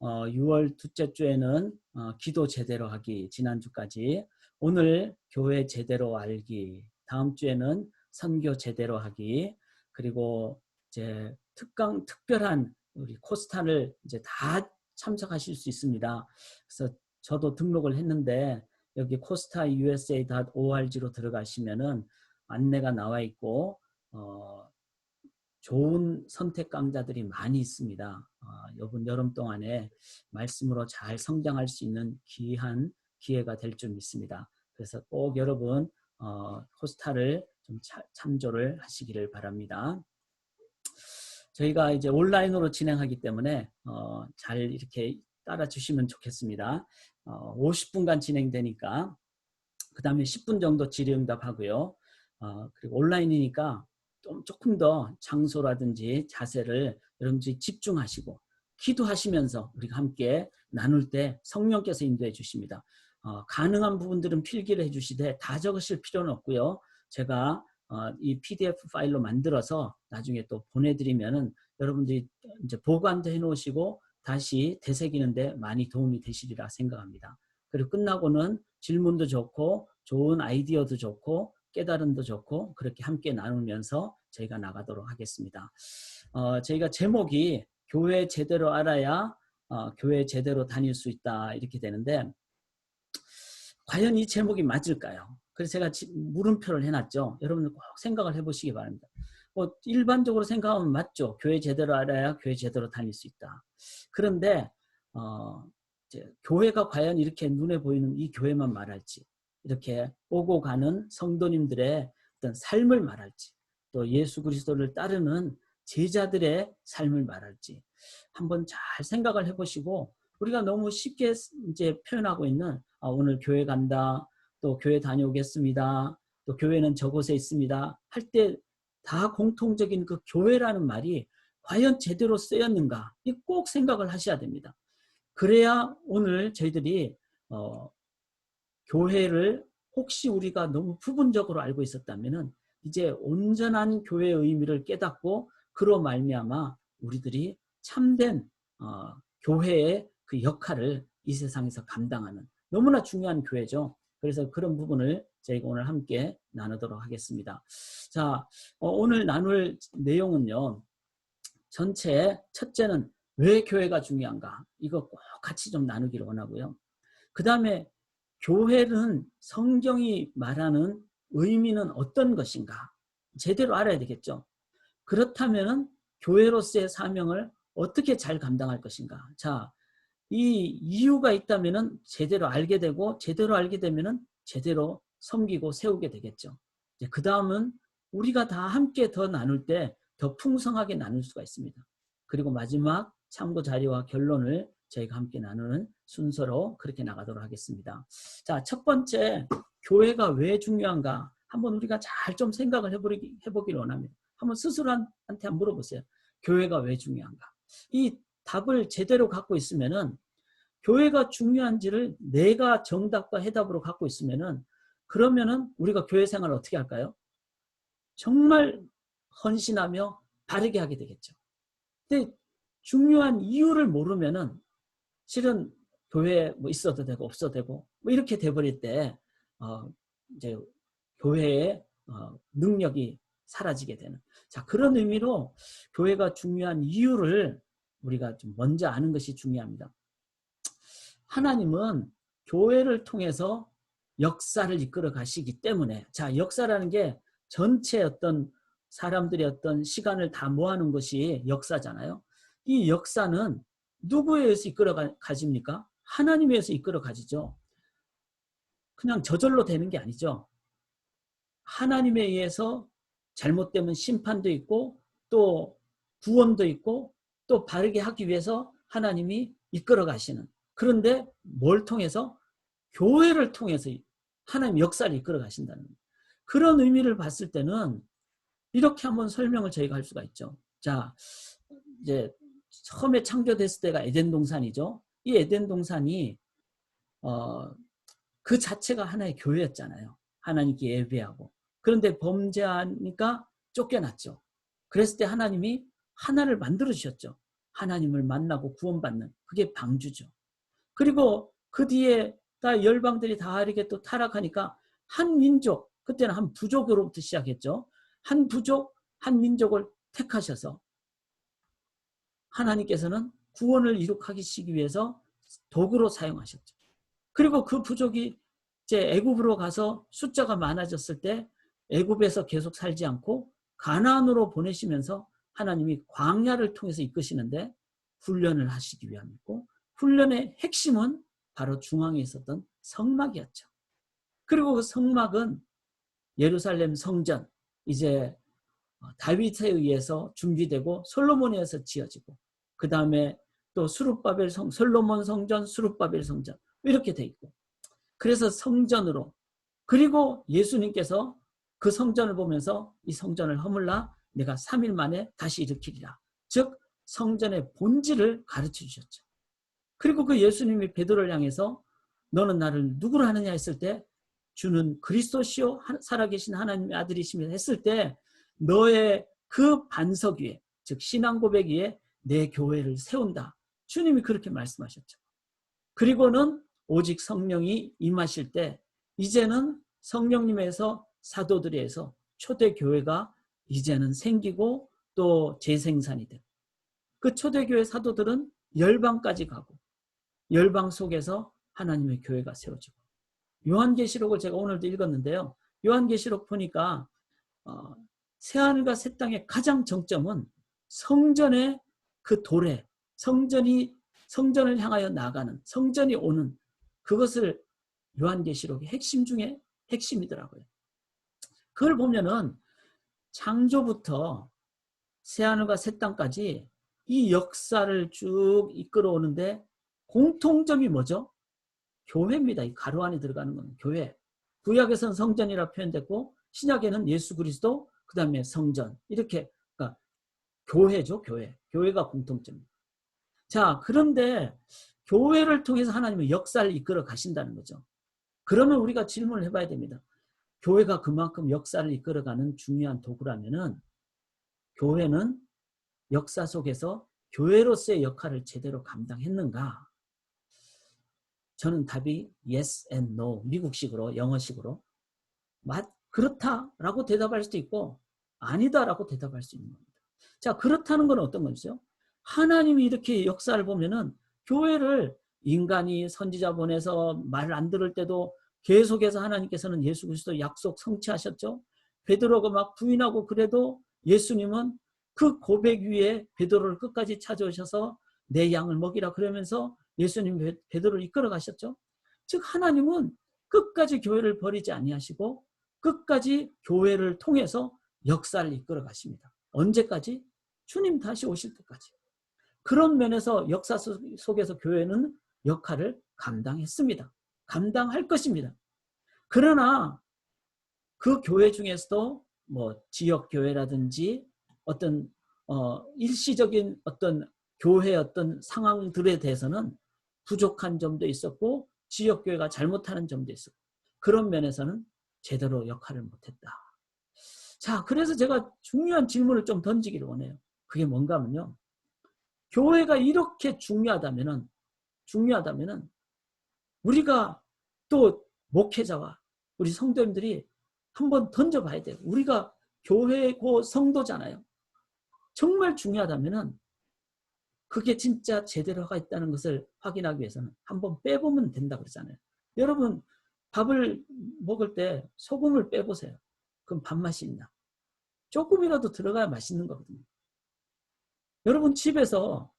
6월 둘째 주에는 기도 제대로 하기, 지난주까지. 오늘 교회 제대로 알기, 다음 주에는 선교 제대로 하기, 그리고 이제 특별한 우리 코스타를 이제 다 참석하실 수 있습니다. 그래서 저도 등록을 했는데 여기 costa.usa.org로 들어가시면은 안내가 나와 있고 좋은 선택 강좌들이 많이 있습니다. 이번 여름 동안에 말씀으로 잘 성장할 수 있는 귀한 기회가 될 줄 믿습니다. 그래서 꼭 여러분 코스타를 좀 참조를 하시기를 바랍니다. 저희가 이제 온라인으로 진행하기 때문에 잘 이렇게 따라 주시면 좋겠습니다. 50분간 진행되니까 그 다음에 10분 정도 질의응답 하고요. 그리고 온라인이니까 조금 더 장소라든지 자세를 여러분들이 집중하시고 기도하시면서 우리가 함께 나눌 때 성령께서 인도해 주십니다. 가능한 부분들은 필기를 해주시되 다 적으실 필요는 없고요. 제가 이 PDF 파일로 만들어서 나중에 또 보내드리면은 여러분들이 이제 보관도 해놓으시고 다시 되새기는데 많이 도움이 되시리라 생각합니다. 그리고 끝나고는 질문도 좋고 좋은 아이디어도 좋고 깨달음도 좋고 그렇게 함께 나누면서 저희가 나가도록 하겠습니다. 저희가 제목이 교회 제대로 알아야 교회 제대로 다닐 수 있다 이렇게 되는데 과연 이 제목이 맞을까요? 그래서 제가 물음표를 해놨죠. 여러분들 꼭 생각을 해보시기 바랍니다. 일반적으로 생각하면 맞죠. 교회 제대로 알아야 교회 제대로 다닐 수 있다. 그런데 이제 교회가 과연 이렇게 눈에 보이는 이 교회만 말할지, 이렇게 오고 가는 성도님들의 어떤 삶을 말할지, 또 예수 그리스도를 따르는 제자들의 삶을 말할지 한번 잘 생각을 해보시고, 우리가 너무 쉽게 이제 표현하고 있는 오늘 교회 간다, 또 교회 다녀오겠습니다, 또 교회는 저곳에 있습니다 할 때 다 공통적인 그 교회라는 말이 과연 제대로 쓰였는가 꼭 생각을 하셔야 됩니다. 그래야 오늘 저희들이 교회를 혹시 우리가 너무 부분적으로 알고 있었다면은 이제 온전한 교회의 의미를 깨닫고 그로 말미암아 우리들이 참된 교회의 그 역할을 이 세상에서 감당하는 너무나 중요한 교회죠. 그래서 그런 부분을 저희가 오늘 함께 나누도록 하겠습니다. 자, 오늘 나눌 내용은요. 전체 첫째는 왜 교회가 중요한가? 이거 꼭 같이 좀 나누기를 원하고요. 그 다음에 교회는 성경이 말하는 의미는 어떤 것인가? 제대로 알아야 되겠죠. 그렇다면 교회로서의 사명을 어떻게 잘 감당할 것인가? 자, 이 이유가 있다면 제대로 알게 되고 제대로 알게 되면 제대로 섬기고 세우게 되겠죠. 그 다음은 우리가 다 함께 더 나눌 때 더 풍성하게 나눌 수가 있습니다. 그리고 마지막 참고 자료와 결론을 저희가 함께 나누는 순서로 그렇게 나가도록 하겠습니다. 자, 첫 번째 교회가 왜 중요한가? 한번 우리가 잘 좀 생각을 해보기를 원합니다. 한번 스스로한테 한번 물어보세요. 교회가 왜 중요한가? 이 답을 제대로 갖고 있으면은 교회가 중요한지를 내가 정답과 해답으로 갖고 있으면은 그러면은 우리가 교회 생활을 어떻게 할까요? 정말 헌신하며 바르게 하게 되겠죠. 근데 중요한 이유를 모르면은 실은 교회에 뭐 있어도 되고 없어도 되고 뭐 이렇게 돼버릴 때 이제 교회의 능력이 사라지게 되는. 자, 그런 의미로 교회가 중요한 이유를 우리가 좀 먼저 아는 것이 중요합니다. 하나님은 교회를 통해서 역사를 이끌어 가시기 때문에, 자, 역사라는 게 전체 어떤 사람들의 어떤 시간을 다 모아놓은 것이 역사잖아요. 이 역사는 누구에 의해서 이끌어 가집니까? 하나님에 의해서 이끌어 가지죠. 그냥 저절로 되는 게 아니죠. 하나님에 의해서 잘못되면 심판도 있고 또 구원도 있고 또 바르게 하기 위해서 하나님이 이끌어 가시는. 그런데 뭘 통해서? 교회를 통해서 하나님 역사를 이끌어 가신다는 거예요. 그런 의미를 봤을 때는 이렇게 한번 설명을 저희가 할 수가 있죠. 자, 이제 처음에 창조됐을 때가 에덴 동산이죠. 이 에덴 동산이 그 자체가 하나의 교회였잖아요. 하나님께 예배하고. 그런데 범죄하니까 쫓겨났죠. 그랬을 때 하나님이 하나를 만들어 주셨죠. 하나님을 만나고 구원받는 그게 방주죠. 그리고 그 뒤에 다 열방들이 다 이렇게 또 타락하니까 한 민족, 그때는 한 부족으로부터 시작했죠. 한 부족, 한 민족을 택하셔서 하나님께서는 구원을 이룩하시기 위해서 도구로 사용하셨죠. 그리고 그 부족이 이제 애굽으로 가서 숫자가 많아졌을 때 애굽에서 계속 살지 않고 가나안으로 보내시면서 하나님이 광야를 통해서 이끄시는데 훈련을 하시기 위함이고, 훈련의 핵심은 바로 중앙에 있었던 성막이었죠. 그리고 그 성막은 예루살렘 성전, 이제 다윗에 의해서 준비되고 솔로몬에 의해서 지어지고, 그 다음에 또 수룹바벨 솔로몬 성전, 수룹바벨 성전 이렇게 돼 있고, 그래서 성전으로, 그리고 예수님께서 그 성전을 보면서 이 성전을 허물라 내가 3일 만에 다시 일으키리라. 즉 성전의 본질을 가르쳐 주셨죠. 그리고 그 예수님이 베드로를 향해서 너는 나를 누구로 하느냐 했을 때 주는 그리스도시요 살아계신 하나님의 아들이시며 했을 때 너의 그 반석 위에, 즉 신앙 고백 위에 내 교회를 세운다. 주님이 그렇게 말씀하셨죠. 그리고는 오직 성령이 임하실 때 이제는 성령님에서 사도들에서 초대교회가 이제는 생기고 또 재생산이 되고, 그 초대교회 사도들은 열방까지 가고 열방 속에서 하나님의 교회가 세워지고, 요한계시록을 제가 오늘도 읽었는데요. 요한계시록 보니까 새하늘과 새 땅의 가장 정점은 성전의 그 도래, 성전을 향하여 나가는, 성전이 오는 그것을 요한계시록의 핵심 중에 핵심이더라고요. 그걸 보면은 창조부터 새하늘과 새 땅까지 이 역사를 쭉 이끌어오는데 공통점이 뭐죠? 교회입니다. 이 가로 안에 들어가는 건 교회. 구약에서는 성전이라 표현됐고 신약에는 예수 그리스도, 그 다음에 성전, 이렇게, 그러니까 교회죠. 교회가 공통점입니다. 자, 그런데 교회를 통해서 하나님의 역사를 이끌어 가신다는 거죠. 그러면 우리가 질문을 해봐야 됩니다. 교회가 그만큼 역사를 이끌어가는 중요한 도구라면은 교회는 역사 속에서 교회로서의 역할을 제대로 감당했는가? 저는 답이 yes and no, 미국식으로, 영어식으로 그렇다라고 대답할 수도 있고 아니다라고 대답할 수 있는 겁니다. 자, 그렇다는 건 어떤 거죠? 하나님이 이렇게 역사를 보면은 교회를 인간이 선지자 보내서 말 안 들을 때도 계속해서 하나님께서는 예수 그리스도 약속 성취하셨죠. 베드로가 막 부인하고 그래도 예수님은 그 고백 위에 베드로를 끝까지 찾아오셔서 내 양을 먹이라 그러면서 예수님 베드로를 이끌어 가셨죠. 즉 하나님은 끝까지 교회를 버리지 아니하시고 끝까지 교회를 통해서 역사를 이끌어 가십니다. 언제까지? 주님 다시 오실 때까지. 그런 면에서 역사 속에서 교회는 역할을 감당했습니다. 감당할 것입니다. 그러나 그 교회 중에서도 뭐 지역 교회라든지 어떤 일시적인 어떤 교회 어떤 상황들에 대해서는 부족한 점도 있었고 지역 교회가 잘못하는 점도 있었고 그런 면에서는 제대로 역할을 못했다. 자, 그래서 제가 중요한 질문을 좀 던지기를 원해요. 그게 뭔가 하면요. 교회가 이렇게 중요하다면은 우리가 또 목회자와 우리 성도님들이 한번 던져봐야 돼요. 우리가 교회고 성도잖아요. 정말 중요하다면은 그게 진짜 제대로 하고 있다는 것을 확인하기 위해서는 한번 빼보면 된다고 그러잖아요. 여러분 밥을 먹을 때 소금을 빼보세요. 그럼 밥맛이 있나? 조금이라도 들어가야 맛있는 거거든요. 여러분 집에서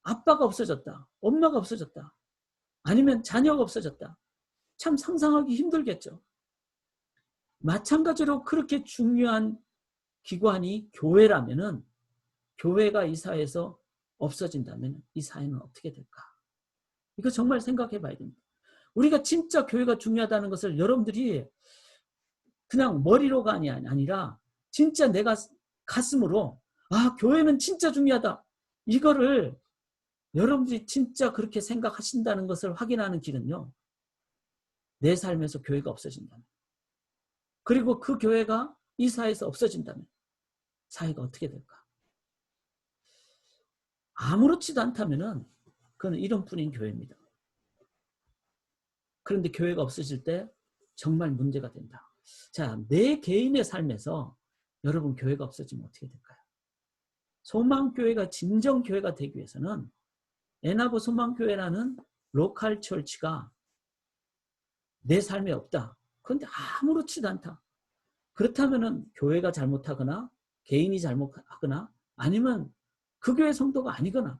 아빠가 없어졌다, 엄마가 없어졌다, 아니면 자녀가 없어졌다. 참 상상하기 힘들겠죠. 마찬가지로 그렇게 중요한 기관이 교회라면은 교회가 이 사회에서 없어진다면 이 사회는 어떻게 될까? 이거 정말 생각해 봐야 됩니다. 우리가 진짜 교회가 중요하다는 것을 여러분들이 그냥 머리로가 아니라 진짜 내가 가슴으로 교회는 진짜 중요하다. 이거를 여러분들이 진짜 그렇게 생각하신다는 것을 확인하는 길은요. 내 삶에서 교회가 없어진다면, 그리고 그 교회가 이 사회에서 없어진다면 사회가 어떻게 될까? 아무렇지도 않다면은 그건 이름뿐인 교회입니다. 그런데 교회가 없어질 때 정말 문제가 된다. 자, 내 개인의 삶에서 여러분 교회가 없어지면 어떻게 될까요? 소망교회가 진정교회가 되기 위해서는 에나브 소망교회라는 로컬 처치가 내 삶에 없다. 그런데 아무렇지도 않다. 그렇다면은 교회가 잘못하거나 개인이 잘못하거나 아니면 그 교회 성도가 아니거나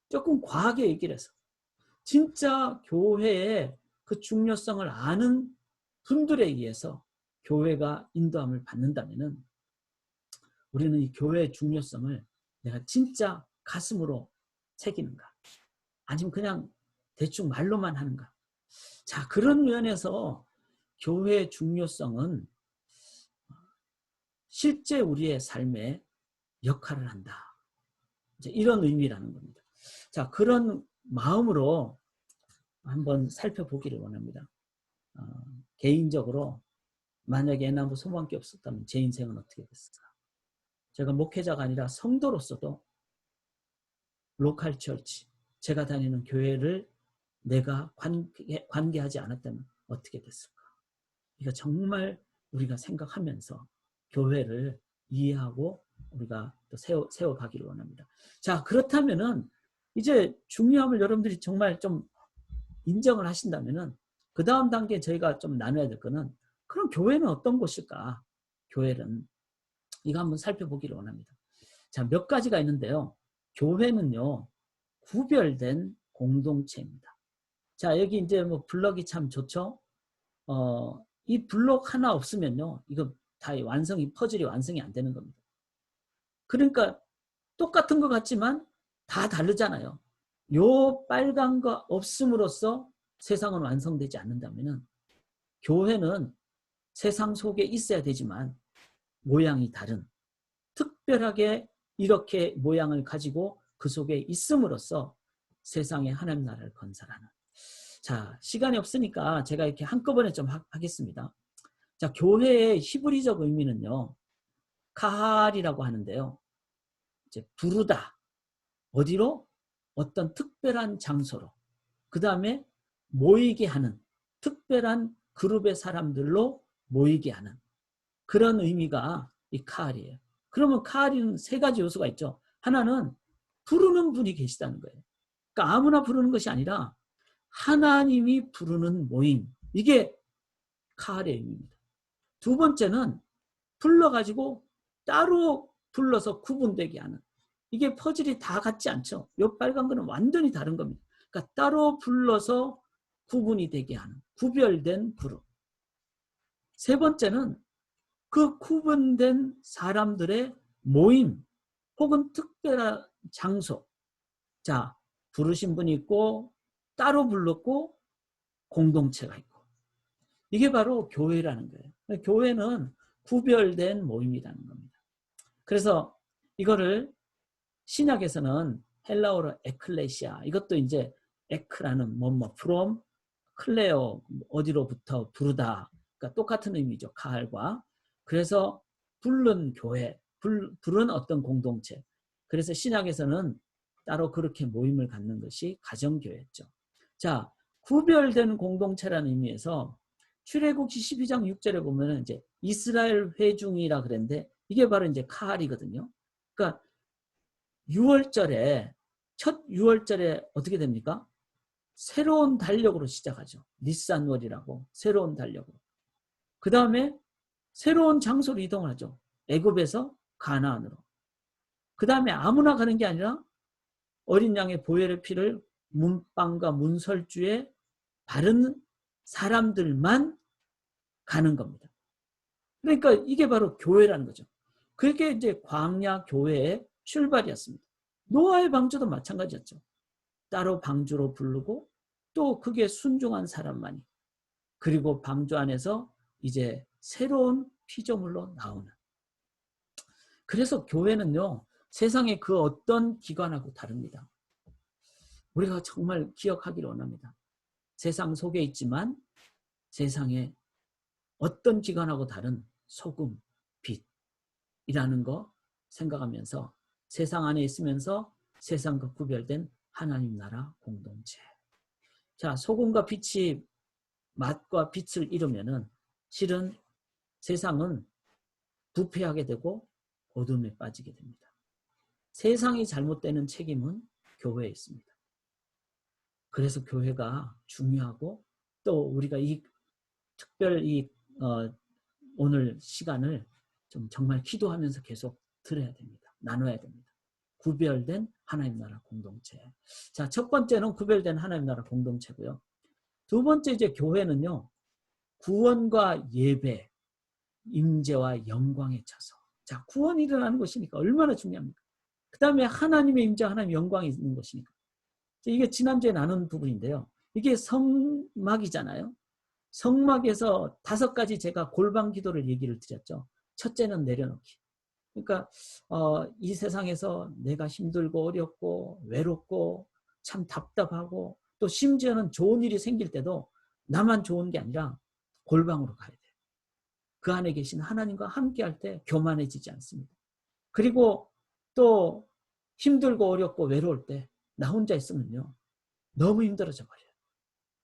조금 과하게 얘기를 해서 진짜 교회의 그 중요성을 아는 분들에 의해서 교회가 인도함을 받는다면은 우리는 이 교회의 중요성을 내가 진짜 가슴으로 새기는가? 아니면 그냥 대충 말로만 하는가? 자, 그런 면에서 교회의 중요성은 실제 우리의 삶에 역할을 한다. 이제 이런 의미라는 겁니다. 자, 그런 마음으로 한번 살펴보기를 원합니다. 개인적으로 만약에 애나무 소망이 없었다면 제 인생은 어떻게 됐을까? 제가 목회자가 아니라 성도로서도 로컬 처치, 제가 다니는 교회를 내가 관계하지 않았다면 어떻게 됐을까? 이거 정말 우리가 생각하면서 교회를 이해하고 우리가 또 세워가기를 원합니다. 자, 그렇다면은 이제 중요함을 여러분들이 정말 좀 인정을 하신다면은 그 다음 단계에 저희가 좀 나눠야 될 거는 그럼 교회는 어떤 곳일까? 교회는 이거 한번 살펴보기를 원합니다. 자, 몇 가지가 있는데요. 교회는요, 구별된 공동체입니다. 자, 여기 이제 뭐 블럭이 참 좋죠? 이 블록 하나 없으면요, 이거 다 퍼즐이 완성이 안 되는 겁니다. 그러니까 똑같은 것 같지만 다 다르잖아요. 요 빨간 거 없음으로써 세상은 완성되지 않는다면은 교회는 세상 속에 있어야 되지만 모양이 다른 특별하게 이렇게 모양을 가지고 그 속에 있음으로써 세상에 하나님 나라를 건설하는. 자, 시간이 없으니까 제가 이렇게 한꺼번에 좀 하겠습니다. 자, 교회의 히브리적 의미는요, 카할이라고 하는데요. 이제 부르다. 어디로? 어떤 특별한 장소로. 그 다음에 모이게 하는 특별한 그룹의 사람들로 모이게 하는 그런 의미가 이 카할이에요. 그러면 카할에는 세 가지 요소가 있죠. 하나는 부르는 분이 계시다는 거예요. 그러니까 아무나 부르는 것이 아니라 하나님이 부르는 모임. 이게 카할의 의미입니다. 두 번째는 불러가지고 따로 불러서 구분되게 하는. 이게 퍼즐이 다 같지 않죠. 이 빨간 거는 완전히 다른 겁니다. 그러니까 따로 불러서 구분이 되게 하는 구별된 그룹. 세 번째는 그 구분된 사람들의 모임 혹은 특별한 장소. 자, 부르신 분이 있고 따로 불렀고 공동체가 있고. 이게 바로 교회라는 거예요. 교회는 구별된 모임이라는 겁니다. 그래서 이거를 신약에서는 헬라어로 에클레시아, 이것도 이제 에크라는 from, 클레오, 어디로부터 부르다. 그러니까 똑같은 의미죠. 카할과. 그래서 부른 교회, 부른 어떤 공동체. 그래서 신약에서는 따로 그렇게 모임을 갖는 것이 가정교회였죠. 자, 구별된 공동체라는 의미에서 출애굽기 12장 6절에 보면 이제 이스라엘 회중이라 그랬는데 이게 바로 이제 카할이거든요. 그러니까 6월절에 첫 6월절에 어떻게 됩니까? 새로운 달력으로 시작하죠. 니산월이라고 새로운 달력으로. 그 다음에 새로운 장소로 이동을 하죠. 애굽에서 가나안으로. 그 다음에 아무나 가는 게 아니라 어린 양의 보혈의 피를 문방과 문설주에 바른 사람들만 가는 겁니다. 그러니까 이게 바로 교회라는 거죠. 그게 이제 광야 교회의 출발이었습니다. 노아의 방주도 마찬가지였죠. 따로 방주로 부르고 또 그게 순종한 사람만이 그리고 방주 안에서 이제 새로운 피조물로 나오는. 그래서 교회는요, 세상의 그 어떤 기관하고 다릅니다. 우리가 정말 기억하기를 원합니다. 세상 속에 있지만 세상에 어떤 기관하고 다른 소금, 빛이라는 거 생각하면서 세상 안에 있으면서 세상과 구별된 하나님 나라 공동체. 자, 소금과 빛이 맛과 빛을 잃으면은 실은 세상은 부패하게 되고 어둠에 빠지게 됩니다. 세상이 잘못되는 책임은 교회에 있습니다. 그래서 교회가 중요하고 또 우리가 이 특별 오늘 시간을 좀 정말 기도하면서 계속 들어야 됩니다. 나눠야 됩니다. 구별된 하나님 나라 공동체. 자, 첫 번째는 구별된 하나님 나라 공동체고요. 두 번째 이제 교회는요. 구원과 예배, 임재와 영광에 차서. 자, 구원이 일어나는 것이니까 얼마나 중요합니까? 그 다음에 하나님의 임재, 하나님의 영광이 있는 것이니까. 이게 지난주에 나눈 부분인데요. 이게 성막이잖아요. 성막에서 5가지 제가 골방 기도를 얘기를 드렸죠. 첫째는 내려놓기. 그러니까 이 세상에서 내가 힘들고 어렵고 외롭고 참 답답하고 또 심지어는 좋은 일이 생길 때도 나만 좋은 게 아니라 골방으로 가야 돼요. 그 안에 계신 하나님과 함께 할 때 교만해지지 않습니다. 그리고 또 힘들고 어렵고 외로울 때 나 혼자 있으면요. 너무 힘들어져 버려요.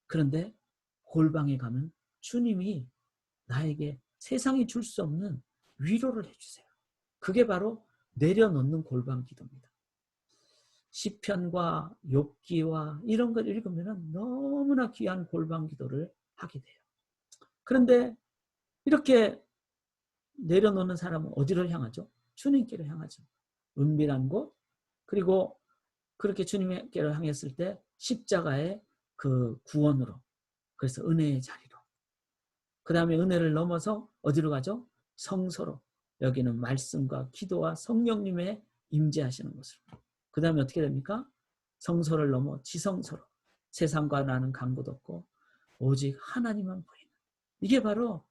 그런데 골방에 가면 주님이 나에게 세상이 줄 수 없는 위로를 해주세요. 그게 바로 내려놓는 골방 기도입니다. 시편과 욥기와 이런 걸 읽으면 너무나 귀한 골방 기도를 하게 돼요. 그런데 이렇게 내려놓는 사람은 어디를 향하죠? 주님께로 향하죠. 은밀한 곳, 그리고 그렇게 주님께로 향했을 때 십자가의 그 구원으로, 그래서 은혜의 자리로, 그 다음에 은혜를 넘어서 어디로 가죠? 성소로. 여기는 말씀과 기도와 성령님의 임재하시는 곳으로. 그 다음에 어떻게 됩니까? 성소를 넘어 지성소로. 세상과 나는 간곳 없고 오직 하나님만 보이는. 이게 바로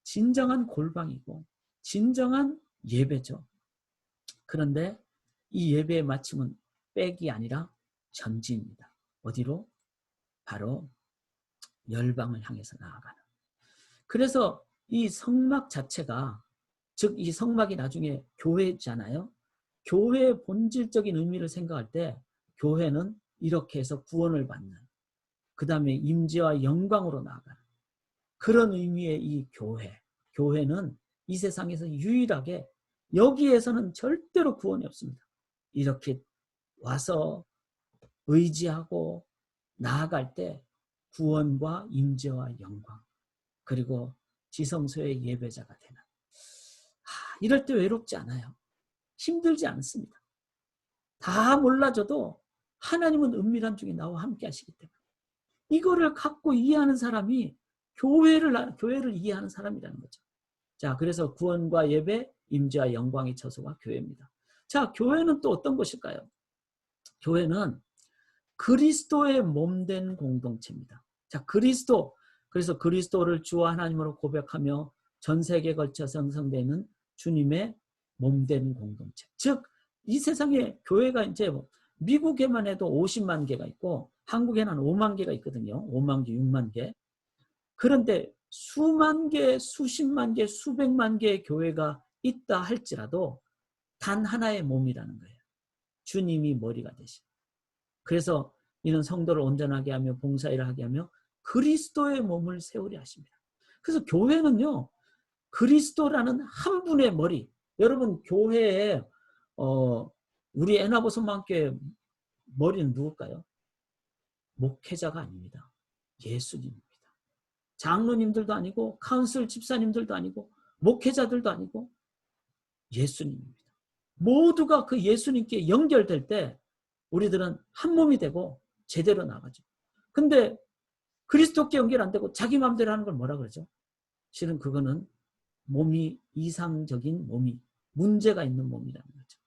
진정한 골방이고 진정한 예배죠. 그런데 이 예배의 마침은 백이 아니라 전지입니다. 어디로? 바로 열방을 향해서 나아가는. 그래서 이 성막 자체가, 즉 이 성막이 나중에 교회잖아요. 교회의 본질적인 의미를 생각할 때 교회는 이렇게 해서 구원을 받는, 그 다음에 임재와 영광으로 나아가는 그런 의미의 이 교회. 교회는 이 세상에서 유일하게 여기에서는 절대로 구원이 없습니다. 이렇게 와서 의지하고 나아갈 때 구원과 임재와 영광, 그리고 지성소의 예배자가 되는. 이럴 때 외롭지 않아요. 힘들지 않습니다. 다 몰라줘도 하나님은 은밀한 중에 나와 함께 하시기 때문에 이거를 갖고 이해하는 사람이 교회를 이해하는 사람이라는 거죠. 자, 그래서 구원과 예배, 임재와 영광의 처소가 교회입니다. 자, 교회는 또 어떤 것일까요? 교회는 그리스도의 몸된 공동체입니다. 자, 그리스도. 그래서 그리스도를 주와 하나님으로 고백하며 전 세계에 걸쳐 형성되는 주님의 몸된 공동체. 즉, 이 세상에 교회가 이제 미국에만 해도 50만 개가 있고 한국에는 5만 개가 있거든요. 5만 개, 6만 개. 그런데 수만 개, 수십만 개, 수백만 개의 교회가 있다 할지라도 단 하나의 몸이라는 거예요. 주님이 머리가 되신. 그래서 이는 성도를 온전하게 하며 봉사일을 하게 하며 그리스도의 몸을 세우려 하십니다. 그래서 교회는요, 그리스도라는 한 분의 머리. 여러분, 교회에 우리 애나보선만교회 머리는 누굴까요? 목회자가 아닙니다. 예수님입니다. 장로님들도 아니고 카운슬 집사님들도 아니고 목회자들도 아니고 예수님입니다. 모두가 그 예수님께 연결될 때 우리들은 한 몸이 되고 제대로 나가죠. 근데 그리스도께 연결 안 되고 자기 마음대로 하는 걸 뭐라 그러죠? 실은 그거는 몸이 이상적인 몸이 문제가 있는 몸이라는 거죠.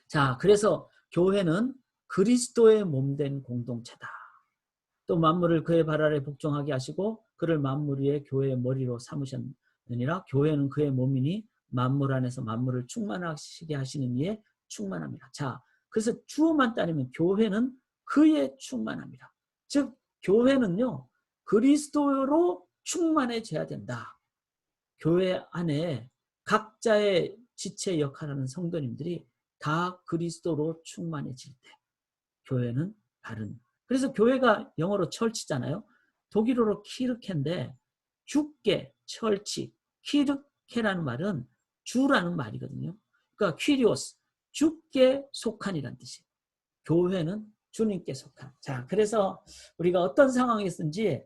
자, 그래서 교회는 그리스도의 몸된 공동체다. 또 만물을 그의 발 아래 복종하게 하시고 그를 만물 위에 교회의 머리로 삼으셨느니라. 교회는 그의 몸이니 만물 안에서 만물을 충만하시게 하시는 이에 충만합니다. 자, 그래서 주어만 따르면 교회는 그의 충만합니다. 즉 교회는요, 그리스도로 충만해져야 된다. 교회 안에 각자의 지체 역할을 하는 성도님들이 다 그리스도로 충만해질 때 교회는 바른. 그래서 교회가 영어로 철치잖아요. 독일어로 키르케인데 주께, 철치, 키르케라는 말은 주라는 말이거든요. 그러니까 퀴리오스, 주께 속한이란 뜻이에요. 교회는 주님께 속한. 자, 그래서 우리가 어떤 상황이었든지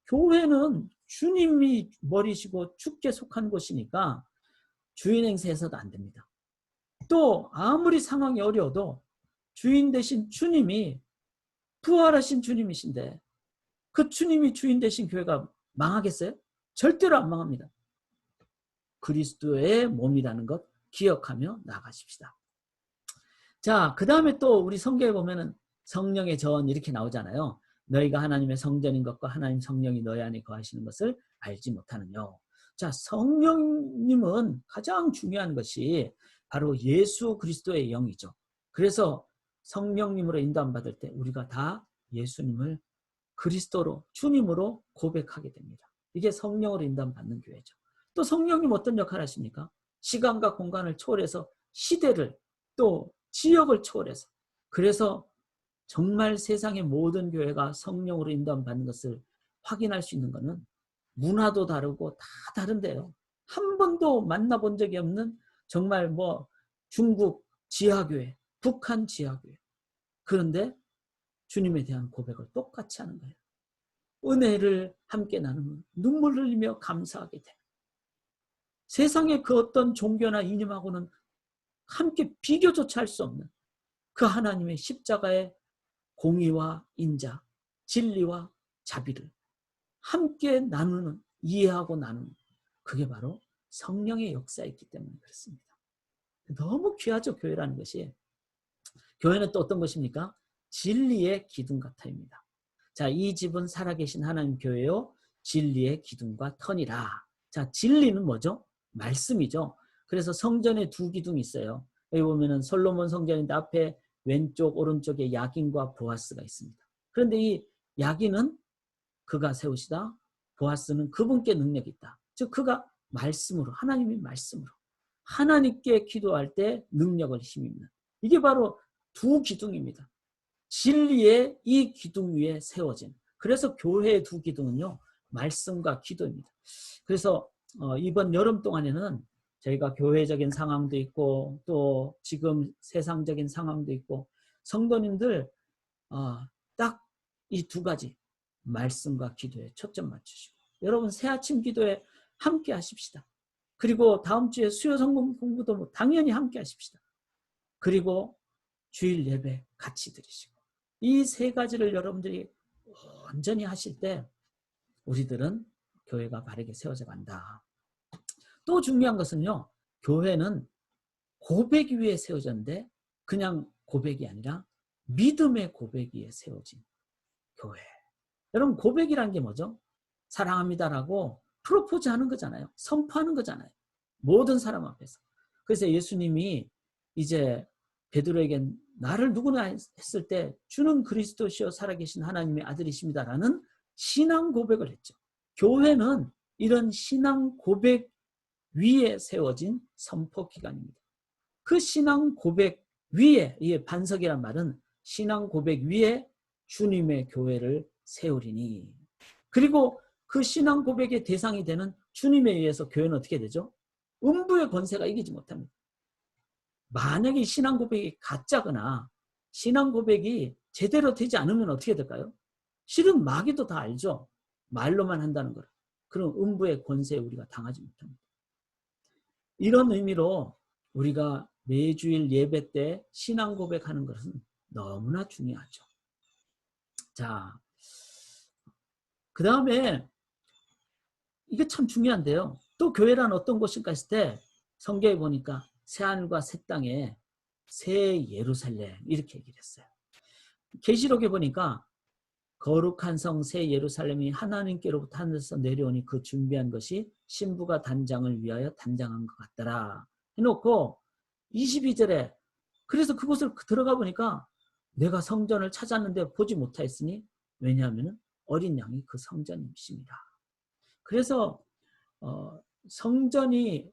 교회는 주님이 머리시고 주께 속한 곳이니까 주인 행세해서도 안 됩니다. 또 아무리 상황이 어려워도 주인 되신 주님이 부활하신 주님이신데 그 주님이 주인 되신 교회가 망하겠어요? 절대로 안 망합니다. 그리스도의 몸이라는 것 기억하며 나가십시다. 자, 그 다음에 또 우리 성경에 보면은 성령의 전 이렇게 나오잖아요. 너희가 하나님의 성전인 것과 하나님 성령이 너희 안에 거하시는 것을 알지 못하느냐. 자, 성령님은 가장 중요한 것이 바로 예수 그리스도의 영이죠. 그래서 성령님으로 인도받을 때 우리가 다 예수님을 그리스도로 주님으로 고백하게 됩니다. 이게 성령으로 인도받는 교회죠. 또 성령님 어떤 역할을 하십니까? 시간과 공간을 초월해서 시대를 또 지역을 초월해서 그래서 정말 세상의 모든 교회가 성령으로 인도받는 것을 확인할 수 있는 것은 문화도 다르고 다 다른데요. 한 번도 만나본 적이 없는 정말 뭐 중국 지하교회, 북한 지하교회. 그런데 주님에 대한 고백을 똑같이 하는 거예요. 은혜를 함께 나누면 눈물 흘리며 감사하게 돼. 세상의 그 어떤 종교나 이념하고는 함께 비교조차 할 수 없는 그 하나님의 십자가의 공의와 인자, 진리와 자비를 함께 나누는, 이해하고 나누는 그게 바로 성령의 역사였기 때문에 그렇습니다. 너무 귀하죠, 교회라는 것이. 교회는 또 어떤 것입니까? 진리의 기둥 같아입니다. 자, 이 집은 살아계신 하나님 교회요 진리의 기둥과 터니라. 자, 진리는 뭐죠? 말씀이죠. 그래서 성전에 두 기둥이 있어요. 여기 보면은 솔로몬 성전인데 앞에 왼쪽 오른쪽에 야긴과 보아스가 있습니다. 그런데 이 야긴은 그가 세우시다, 보아스는 그분께 능력이 있다. 즉 그가 말씀으로, 하나님의 말씀으로 하나님께 기도할 때 능력을 힘입는, 이게 바로 두 기둥입니다. 진리의 이 기둥 위에 세워진. 그래서 교회의 두 기둥은요 말씀과 기도입니다. 그래서 이번 여름 동안에는 저희가 교회적인 상황도 있고 또 지금 세상적인 상황도 있고 성도님들 딱 이 두 가지 말씀과 기도에 초점 맞추시고 여러분 새아침 기도에 함께 하십시다. 그리고 다음 주에 수요 성경 공부도 당연히 함께 하십시다. 그리고 주일 예배 같이 드리시고 이 세 가지를 여러분들이 온전히 하실 때 우리들은 교회가 바르게 세워져 간다. 또 중요한 것은요. 교회는 고백 위에 세워졌는데 그냥 고백이 아니라 믿음의 고백 위에 세워진 교회. 여러분 고백이란 게 뭐죠? 사랑합니다라고 프로포즈하는 거잖아요. 선포하는 거잖아요. 모든 사람 앞에서. 그래서 예수님이 이제 베드로에게 나를 누구나 했을 때 주는 그리스도시요 살아계신 하나님의 아들이십니다라는 신앙 고백을 했죠. 교회는 이런 신앙 고백 위에 세워진 선포 기관입니다. 그 신앙 고백 위에, 이 반석이란 말은 신앙 고백 위에 주님의 교회를 세우리니, 그리고 그 신앙 고백의 대상이 되는 주님에 의해서 교회는 어떻게 되죠? 음부의 권세가 이기지 못합니다. 만약에 신앙 고백이 가짜거나 신앙 고백이 제대로 되지 않으면 어떻게 될까요? 실은 마귀도 다 알죠. 말로만 한다는 걸. 그럼 음부의 권세에 우리가 당하지 못합니다. 이런 의미로 우리가 매주일 예배 때 신앙 고백하는 것은 너무나 중요하죠. 자, 그 다음에 이게 참 중요한데요. 또 교회란 어떤 곳인가 했을 때 성경에 보니까 새하늘과 새 땅에 새 예루살렘 이렇게 얘기를 했어요. 계시록에 보니까 거룩한 성 새 예루살렘이 하나님께로부터 하늘에서 내려오니 그 준비한 것이 신부가 단장을 위하여 단장한 것 같더라 해놓고 22절에 그래서 그곳을 들어가 보니까 내가 성전을 찾았는데 보지 못하였으니 왜냐하면 어린 양이 그 성전이십니다. 그래서 성전이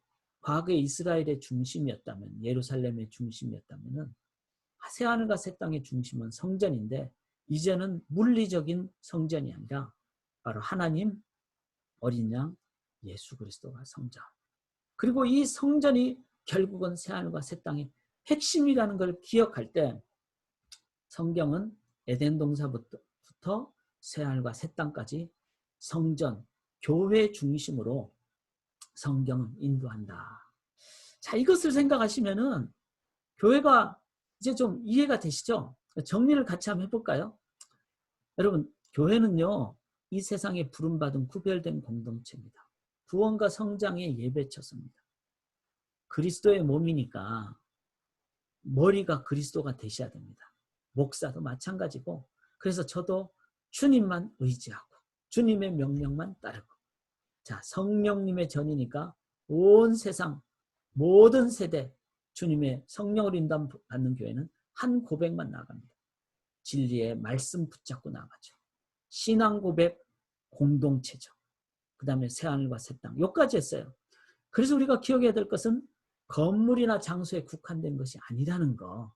과거에 이스라엘의 중심이었다면, 예루살렘의 중심이었다면 새하늘과 새 땅의 중심은 성전인데 이제는 물리적인 성전이 아니라 바로 하나님, 어린 양, 예수 그리스도가 성전. 그리고 이 성전이 결국은 새하늘과 새 땅의 핵심이라는 걸 기억할 때 성경은 에덴 동산부터 새하늘과 새 땅까지 성전, 교회 중심으로 성경은 인도한다. 자, 이것을 생각하시면은 교회가 이제 좀 이해가 되시죠? 정리를 같이 한번 해볼까요? 여러분, 교회는요, 이 세상에 부름받은 구별된 공동체입니다. 구원과 성장의 예배처소입니다. 그리스도의 몸이니까 머리가 그리스도가 되셔야 됩니다. 목사도 마찬가지고, 그래서 저도 주님만 의지하고 주님의 명령만 따르고, 자, 성령님의 전이니까 온 세상 모든 세대 주님의 성령을 인도받는 교회는 한 고백만 나갑니다. 진리의 말씀 붙잡고 나가죠. 신앙 고백 공동체죠. 그 다음에 새하늘과 새 땅, 여기까지 했어요. 그래서 우리가 기억해야 될 것은 건물이나 장소에 국한된 것이 아니라는 거.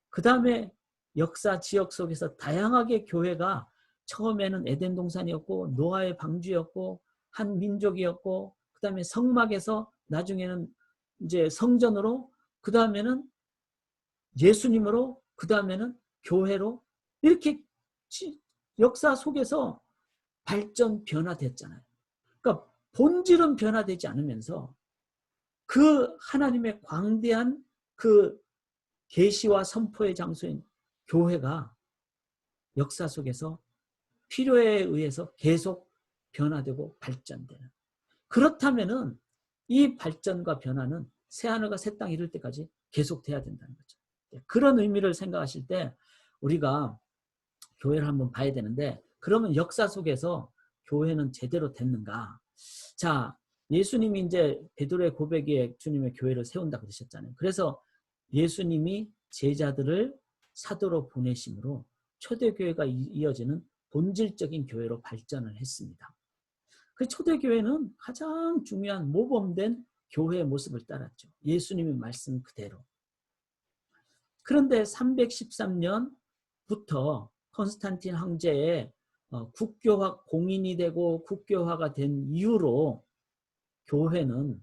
그 다음에 역사 지역 속에서 다양하게 교회가 처음에는 에덴 동산이었고 노아의 방주였고 한 민족이었고, 그 다음에 성막에서 나중에는 이제 성전으로, 그 다음에는 예수님으로, 그 다음에는 교회로, 이렇게 역사 속에서 발전 변화됐잖아요. 그러니까 본질은 변화되지 않으면서 그 하나님의 광대한 그 계시와 선포의 장소인 교회가 역사 속에서 필요에 의해서 계속 변화되고 발전되는. 그렇다면은 이 발전과 변화는 새하늘과 새 땅 이룰 때까지 계속돼야 된다는 거죠. 그런 의미를 생각하실 때 우리가 교회를 한번 봐야 되는데, 그러면 역사 속에서 교회는 제대로 됐는가? 자, 예수님이 이제 베드로의 고백에 주님의 교회를 세운다 그러셨잖아요. 그래서 예수님이 제자들을 사도로 보내심으로 초대교회가 이어지는 본질적인 교회로 발전을 했습니다. 그 초대교회는 가장 중요한 모범된 교회의 모습을 따랐죠. 예수님의 말씀 그대로. 그런데 313년부터 콘스탄틴 황제의 국교화 공인이 되고 국교화가 된 이후로 교회는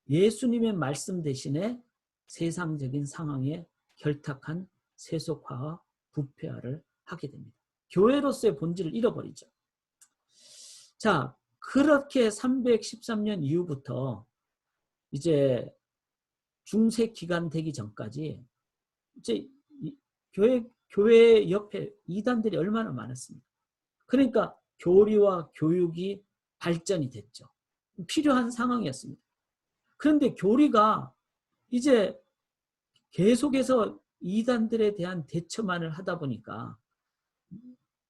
예수님의 말씀 대신에 세상적인 상황에 결탁한 세속화와 부패화를 하게 됩니다. 교회로서의 본질을 잃어버리죠. 자, 그렇게 313년 이후부터 이제 중세 기간 되기 전까지 이제 교회 옆에 이단들이 얼마나 많았습니까? 그러니까 교리와 교육이 발전이 됐죠. 필요한 상황이었습니다. 그런데 교리가 이제 계속해서 이단들에 대한 대처만을 하다 보니까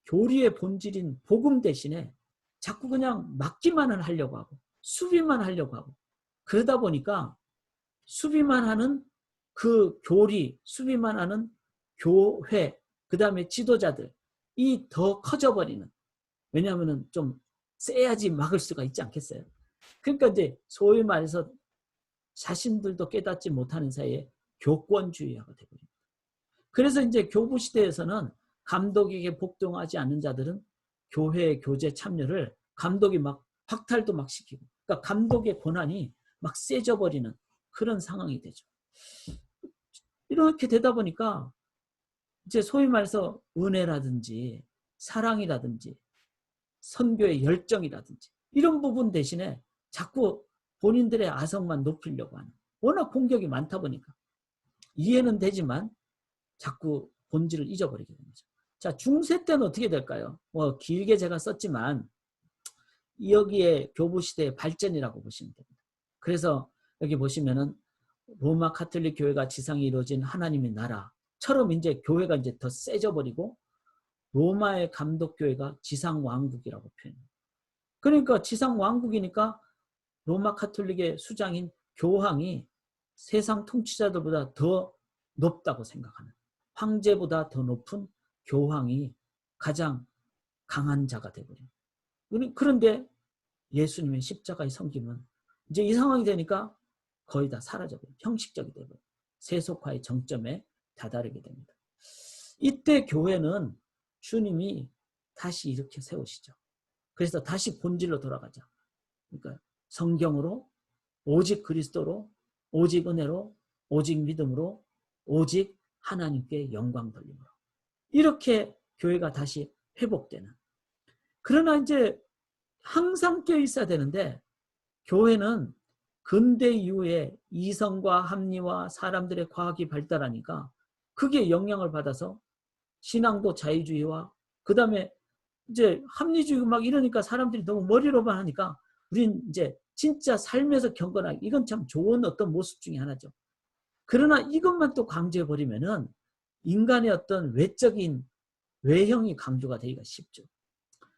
교리의 본질인 복음 대신에 자꾸 그냥 막기만을 하려고 하고 수비만 하려고 하고, 그러다 보니까 수비만 하는 그 교리, 수비만 하는 교회, 그 다음에 지도자들이 더 커져버리는. 왜냐하면 좀 세야지 막을 수가 있지 않겠어요? 그러니까 이제 소위 말해서 자신들도 깨닫지 못하는 사이에 교권주의화가 되버립니다. 그래서 이제 교부 시대에서는 감독에게 복종하지 않는 자들은 교회 교제 참여를 감독이 막 박탈도 막 시키고, 그러니까 감독의 권한이 막 세져 버리는 그런 상황이 되죠. 이렇게 되다 보니까 이제 소위 말해서 은혜라든지 사랑이라든지 선교의 열정이라든지 이런 부분 대신에 자꾸 본인들의 아성만 높이려고 하는, 워낙 공격이 많다 보니까 이해는 되지만 자꾸 본질을 잊어버리게 됩니다. 자, 중세 때는 어떻게 될까요? 뭐 길게 제가 썼지만 여기에 교부시대의 발전이라고 보시면 됩니다. 그래서 여기 보시면은 로마 카톨릭 교회가 지상에 이루어진 하나님의 나라처럼 이제 교회가 이제 더 세져 버리고 로마의 감독교회가 지상 왕국이라고 표현해요. 그러니까 지상 왕국이니까 로마 카톨릭의 수장인 교황이 세상 통치자들보다 더 높다고 생각하는, 황제보다 더 높은 교황이 가장 강한 자가 되버린. 그런데 예수님의 십자가의 섬김은 이제 이 상황이 되니까 거의 다 사라져버려요. 형식적이 되고 세속화의 정점에 다다르게 됩니다. 이때 교회는 주님이 다시 이렇게 세우시죠. 그래서 다시 본질로 돌아가자. 그러니까 성경으로, 오직 그리스도로, 오직 은혜로, 오직 믿음으로, 오직 하나님께 영광 돌림으로. 이렇게 교회가 다시 회복되는. 그러나 이제 항상 껴 있어야 되는데 교회는 근대 이후에 이성과 합리와 사람들의 과학이 발달하니까 그게 영향을 받아서 신앙도 자유주의와 그 다음에 이제 합리주의 막 이러니까 사람들이 너무 머리로만 하니까 우린 이제 진짜 삶에서 경건하게 이건 참 좋은 어떤 모습 중에 하나죠. 그러나 이것만 또 강조해버리면은 인간의 어떤 외적인 외형이 강조가 되기가 쉽죠.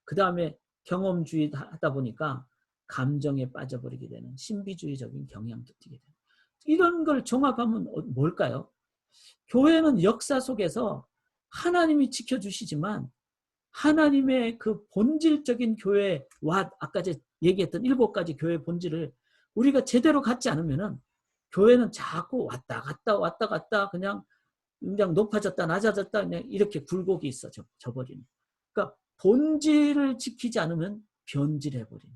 그 다음에 경험주의 하다 보니까 감정에 빠져버리게 되는 신비주의적인 경향도 띠게 되는 이런 걸 종합하면 뭘까요? 교회는 역사 속에서 하나님이 지켜주시지만 하나님의 그 본질적인 교회와 아까 얘기했던 7가지 교회 본질을 우리가 제대로 갖지 않으면은 교회는 자꾸 왔다 갔다 그냥 높아졌다 낮아졌다 그냥 이렇게 굴곡이 있어 져버리는. 그러니까 본질을 지키지 않으면 변질해버리는.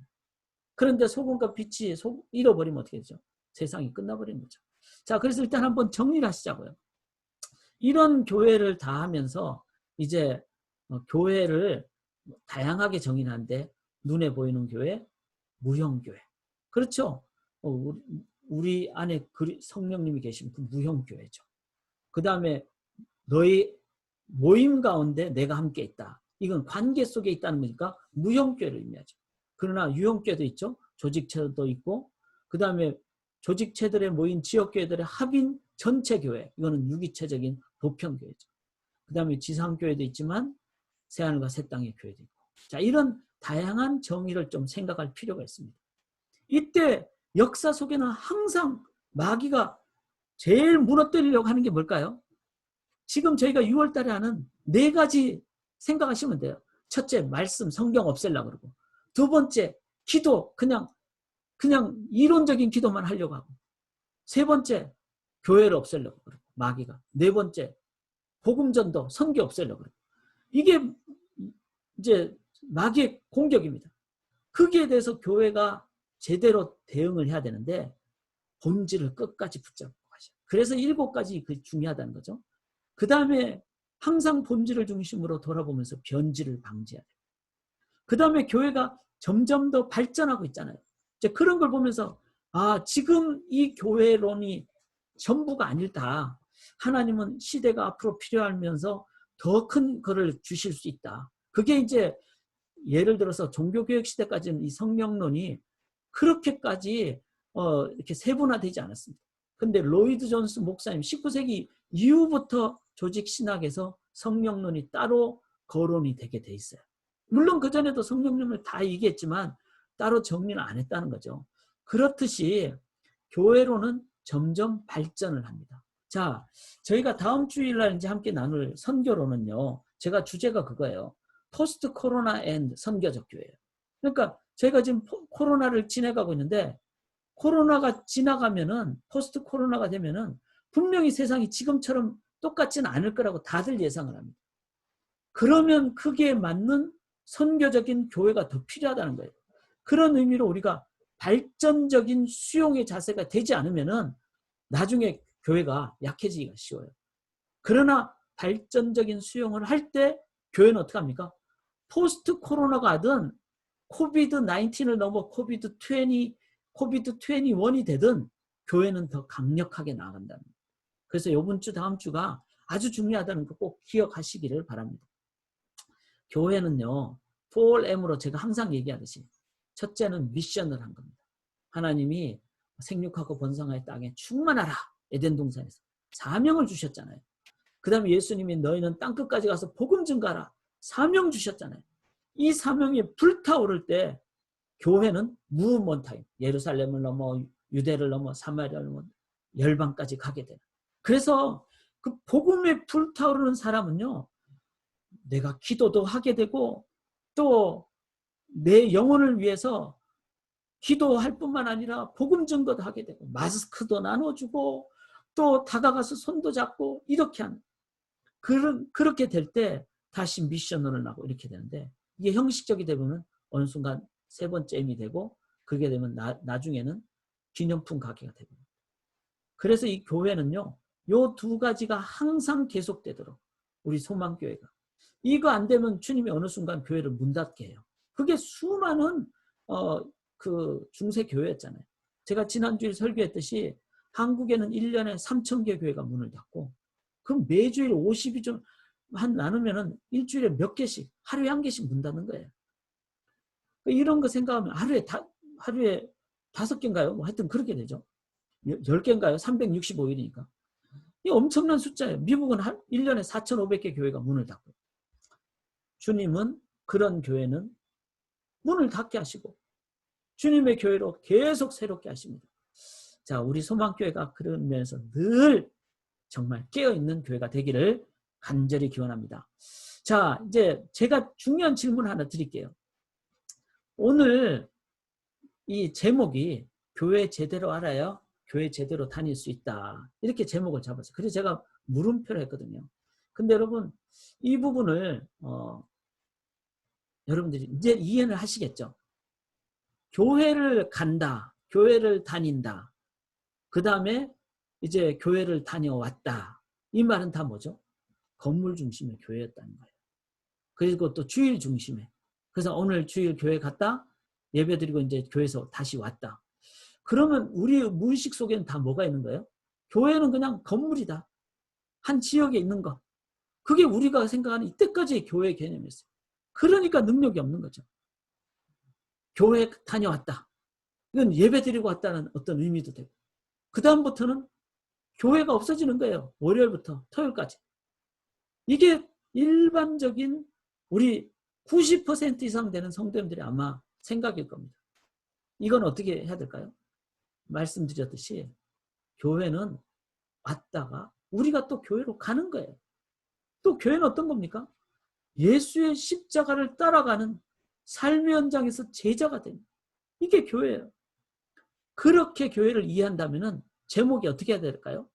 그런데 소금과 빛이 잃어버리면 어떻게 되죠? 세상이 끝나버리는 거죠. 자, 그래서 일단 한번 정리를 하시자고요. 이런 교회를 다 하면서 이제 교회를 다양하게 정의하는데 눈에 보이는 교회, 무형교회. 그렇죠? 우리 안에 성령님이 계신 그 무형교회죠. 그 다음에 너희 모임 가운데 내가 함께 있다. 이건 관계 속에 있다는 거니까 무형교회를 의미하죠. 그러나 유형교회도 있죠. 조직체도 있고 그 다음에 조직체들의 모인 지역교회들의 합인 전체 교회. 이거는 유기체적인 보편교회죠. 그 다음에 지상교회도 있지만 새하늘과 새 땅의 교회도 있고. 자, 이런 다양한 정의를 좀 생각할 필요가 있습니다. 이때 역사 속에는 항상 마귀가 제일 무너뜨리려고 하는 게 뭘까요? 지금 저희가 6월 달에 하는 4가지 생각하시면 돼요. 첫째, 말씀, 성경 없애려고 그러고. 두 번째, 기도, 그냥 이론적인 기도만 하려고 하고. 세 번째, 교회를 없애려고 그러고. 마귀가. 네 번째, 복음전도, 선교 없애려고 그러고. 이게 이제 마귀의 공격입니다. 거기에 대해서 교회가 제대로 대응을 해야 되는데 본질을 끝까지 붙잡고 가셔. 그래서 7가지 그 중요하다는 거죠. 그 다음에 항상 본질을 중심으로 돌아보면서 변질을 방지해야 돼요. 그 다음에 교회가 점점 더 발전하고 있잖아요. 이제 그런 걸 보면서 지금 이 교회론이 전부가 아니다. 하나님은 시대가 앞으로 필요하면서 더 큰 거를 주실 수 있다. 그게 이제 예를 들어서 종교개혁 시대까지는 이 성령론이 그렇게까지 이렇게 세분화되지 않았습니다. 근데 로이드 존스 목사님 19세기 이후부터 조직 신학에서 성령론이 따로 거론이 되게 돼 있어요. 물론 그전에도 성령론을 다 얘기했지만 따로 정리는 안 했다는 거죠. 그렇듯이 교회로는 점점 발전을 합니다. 자, 저희가 다음 주일날 이제 함께 나눌 선교로는요. 제가 주제가 그거예요. 포스트 코로나 앤 선교적 교회예요. 그러니까 저희가 지금 코로나를 지내가고 있는데 코로나가 지나가면은 포스트 코로나가 되면은 분명히 세상이 지금처럼 똑같지는 않을 거라고 다들 예상을 합니다. 그러면 그게 맞는 선교적인 교회가 더 필요하다는 거예요. 그런 의미로 우리가 발전적인 수용의 자세가 되지 않으면은 나중에 교회가 약해지기가 쉬워요. 그러나 발전적인 수용을 할 때 교회는 어떻게 합니까? 포스트 코로나가 하든 코비드 19을 넘어 코비드 20, 코비드 21이 되든 교회는 더 강력하게 나아간다는 거예요. 그래서 이번 주 다음 주가 아주 중요하다는 거 꼭 기억하시기를 바랍니다. 교회는요. 4M으로 제가 항상 얘기하듯이 첫째는 미션을 한 겁니다. 하나님이 생육하고 번성하여 땅에 충만하라. 에덴 동산에서 사명을 주셨잖아요. 그 다음에 예수님이 너희는 땅끝까지 가서 복음 증가하라. 사명 주셨잖아요. 이 사명이 불타오를 때 교회는 무브먼트 타임. 예루살렘을 넘어 유대를 넘어 사마리아를 넘어 열방까지 가게 되는. 그래서 그 복음에 불타오르는 사람은요. 내가 기도도 하게 되고 또 내 영혼을 위해서 기도할 뿐만 아니라 복음 증거도 하게 되고 마스크도 나눠주고 또 다가가서 손도 잡고 이렇게 하는 그렇게 될 때 다시 미션으로 나고 이렇게 되는데 이게 형식적이 되면 어느 순간 세 번째 M이 되고 그게 되면 나중에는 기념품 가게가 되고 그래서 이 교회는요 요 두 가지가 항상 계속되도록 우리 소망교회가 이거 안 되면 주님이 어느 순간 교회를 문 닫게 해요. 그게 수많은 그 중세 교회였잖아요. 제가 지난주에 설교했듯이 한국에는 1년에 3,000개 교회가 문을 닫고 그럼 매주일 50이 좀 한 나누면은 일주일에 몇 개씩 하루에 한 개씩 문 닫는 거예요. 이런 거 생각하면 하루에 5개인가요? 뭐 하여튼 그렇게 되죠. 10개인가요? 365일이니까. 이 엄청난 숫자예요. 미국은 1년에 4,500개 교회가 문을 닫고 주님은 그런 교회는 문을 닫게 하시고 주님의 교회로 계속 새롭게 하십니다. 자, 우리 소망교회가 그런 면에서 늘 정말 깨어있는 교회가 되기를 간절히 기원합니다. 자, 이제 제가 중요한 질문 하나 드릴게요. 오늘 이 제목이 교회 제대로 알아야 교회 제대로 다닐 수 있다. 이렇게 제목을 잡았어요. 그래서 제가 물음표를 했거든요. 근데 여러분 이 부분을 여러분들이 이제 이해를 하시겠죠? 교회를 간다. 교회를 다닌다. 그 다음에 이제 교회를 다녀왔다. 이 말은 다 뭐죠? 건물 중심의 교회였다는 거예요. 그리고 또 주일 중심에. 그래서 오늘 주일 교회 갔다 예배드리고 이제 교회에서 다시 왔다. 그러면 우리 무의식 속에는 다 뭐가 있는 거예요? 교회는 그냥 건물이다. 한 지역에 있는 거. 그게 우리가 생각하는 이때까지의 교회 개념이었어요. 그러니까 능력이 없는 거죠. 교회 다녀왔다. 이건 예배드리고 왔다는 어떤 의미도 되고. 그 다음부터는 교회가 없어지는 거예요. 월요일부터 토요일까지. 이게 일반적인 우리 90% 이상 되는 성도님들이 아마 생각일 겁니다. 이건 어떻게 해야 될까요? 말씀드렸듯이 교회는 왔다가 우리가 또 교회로 가는 거예요. 또 교회는 어떤 겁니까? 예수의 십자가를 따라가는 삶의 현장에서 제자가 되는 이게 교회예요. 그렇게 교회를 이해한다면 제목이 어떻게 해야 될까요?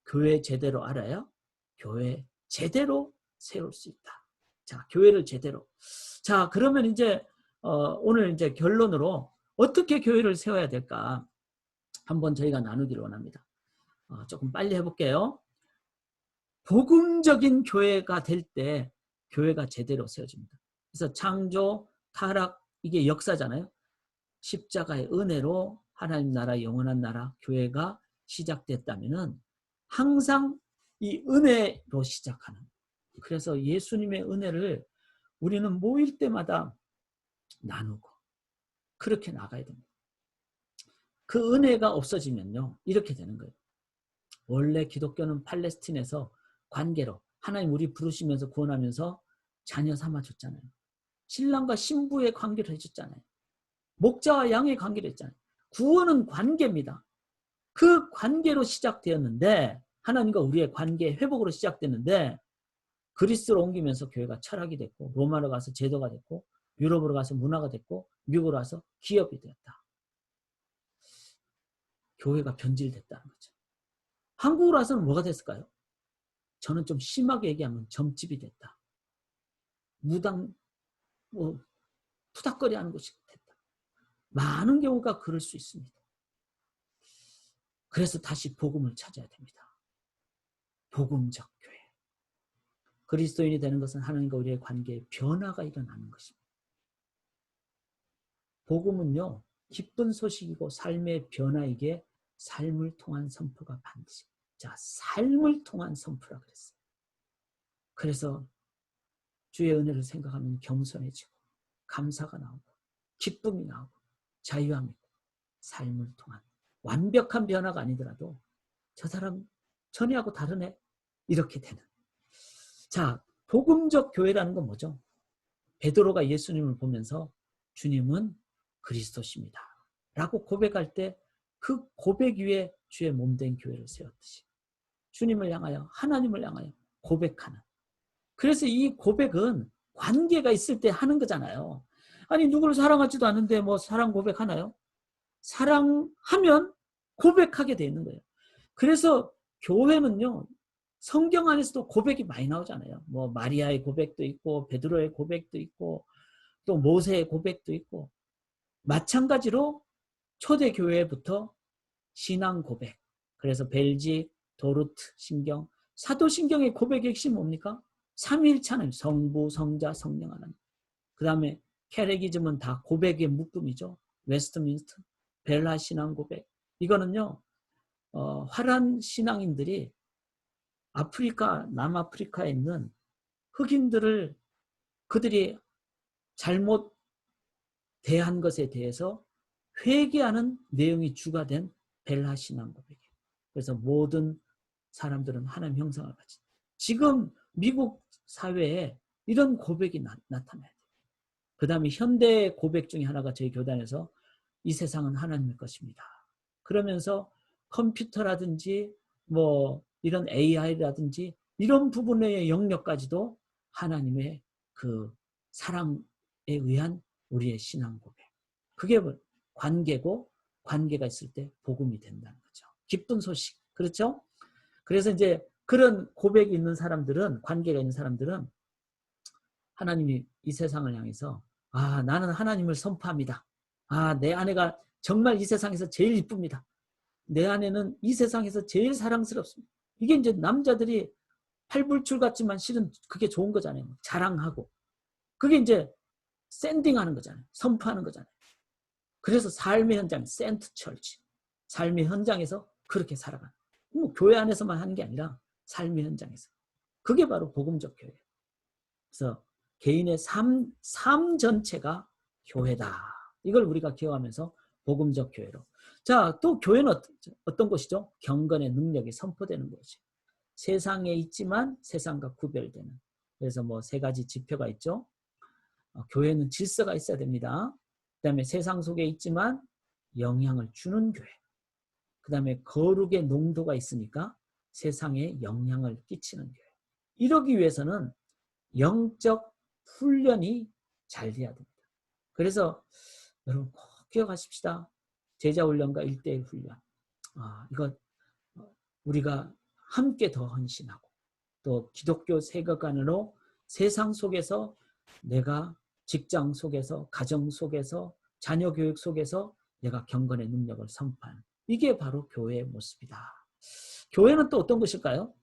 교회 제대로 알아야 교회 제대로 세울 수 있다. 자, 교회를 제대로. 자, 그러면 이제 오늘 이제 결론으로 어떻게 교회를 세워야 될까? 한번 저희가 나누기를 원합니다. 조금 빨리 해볼게요. 복음적인 교회가 될 때 교회가 제대로 세워집니다. 그래서 창조, 타락, 이게 역사잖아요. 십자가의 은혜로 하나님 나라, 영원한 나라, 교회가 시작됐다면은 항상 이 은혜로 시작하는. 그래서 예수님의 은혜를 우리는 모일 때마다 나누고 그렇게 나가야 됩니다. 그 은혜가 없어지면요. 이렇게 되는 거예요. 원래 기독교는 팔레스틴에서 관계로 하나님 우리 부르시면서 구원하면서 자녀 삼아줬잖아요. 신랑과 신부의 관계를 해줬잖아요. 목자와 양의 관계를 했잖아요. 구원은 관계입니다. 그 관계로 시작되었는데 하나님과 우리의 관계 회복으로 시작됐는데 그리스로 옮기면서 교회가 철학이 됐고 로마로 가서 제도가 됐고 유럽으로 가서 문화가 됐고 미국으로 가서 기업이 되었다. 교회가 변질됐다는 거죠. 한국으로 와서는 뭐가 됐을까요? 저는 좀 심하게 얘기하면 점집이 됐다. 무당 푸닥거리 하는 것이 됐다. 많은 경우가 그럴 수 있습니다. 그래서 다시 복음을 찾아야 됩니다. 복음적 교회. 그리스도인이 되는 것은 하나님과 우리의 관계에 변화가 일어나는 것입니다. 복음은요. 기쁜 소식이고 삶의 변화이기에 삶을 통한 선포가 반드시. 자, 삶을 통한 선포라 그랬어요. 그래서 주의 은혜를 생각하면 겸손해지고 감사가 나오고 기쁨이 나오고 자유함이 있고 삶을 통한 완벽한 변화가 아니더라도 저 사람 전에하고 다르네 이렇게 되는. 자, 복음적 교회라는 건 뭐죠? 베드로가 예수님을 보면서 주님은 그리스도십니다 라고 고백할 때 그 고백 위에 주의 몸된 교회를 세웠듯이 주님을 향하여 하나님을 향하여 고백하는. 그래서 이 고백은 관계가 있을 때 하는 거잖아요. 아니 누구를 사랑하지도 않는데 뭐 사랑 고백하나요? 사랑하면 고백하게 돼 있는 거예요. 그래서 교회는요, 성경 안에서도 고백이 많이 나오잖아요. 뭐 마리아의 고백도 있고 베드로의 고백도 있고 또 모세의 고백도 있고, 마찬가지로 초대교회부터 신앙 고백. 그래서 벨직, 도르트 신경, 사도신경의 고백의 핵심 뭡니까? 삼위일체는 성부, 성자, 성령 하나님. 그 다음에 캐레기즘은 다 고백의 묶음이죠. 웨스트민스터, 벨라 신앙 고백. 이거는요, 화란 신앙인들이 아프리카, 남아프리카에 있는 흑인들을 그들이 잘못 대한 것에 대해서 회개하는 내용이 주가 된 벨라 신앙 고백이에요. 그래서 모든 사람들은 하나님 형상을 가진. 지금 미국 사회에 이런 고백이 나타나야 돼요. 그 다음에 현대 고백 중에 하나가 저희 교단에서 이 세상은 하나님의 것입니다. 그러면서 컴퓨터라든지 뭐 이런 AI라든지 이런 부분의 영역까지도 하나님의 그 사랑에 의한 우리의 신앙 고백. 그게 관계고, 관계가 있을 때 복음이 된다는 거죠. 기쁜 소식. 그렇죠? 그래서 이제 그런 고백이 있는 사람들은, 관계가 있는 사람들은 하나님이 이 세상을 향해서 나는 하나님을 선포합니다. 내 아내가 정말 이 세상에서 제일 이쁩니다. 내 아내는 이 세상에서 제일 사랑스럽습니다. 이게 이제 남자들이 팔불출 같지만 실은 그게 좋은 거잖아요. 자랑하고. 그게 이제 샌딩하는 거잖아요. 선포하는 거잖아요. 그래서 삶의 현장, 센트 철치. 삶의 현장에서 그렇게 살아가는. 뭐 교회 안에서만 하는 게 아니라 삶의 현장에서. 그게 바로 복음적 교회예요. 그래서 개인의 삶 전체가 교회다. 이걸 우리가 기억하면서 복음적 교회로. 자, 또 교회는 어떤 것이죠? 경건의 능력이 선포되는 것이. 세상에 있지만 세상과 구별되는. 그래서 뭐 세 가지 지표가 있죠. 교회는 질서가 있어야 됩니다. 그 다음에 세상 속에 있지만 영향을 주는 교회. 그 다음에 거룩의 농도가 있으니까 세상에 영향을 끼치는 교회. 이러기 위해서는 영적 훈련이 잘 돼야 됩니다. 그래서 여러분 꼭 기억하십시다. 제자훈련과 1:1 훈련. 이거 우리가 함께 더 헌신하고 또 기독교 세계관으로 세상 속에서 내가 직장 속에서 가정 속에서 자녀 교육 속에서 내가 경건의 능력을 선포하는 이게 바로 교회의 모습이다. 교회는 또 어떤 것일까요?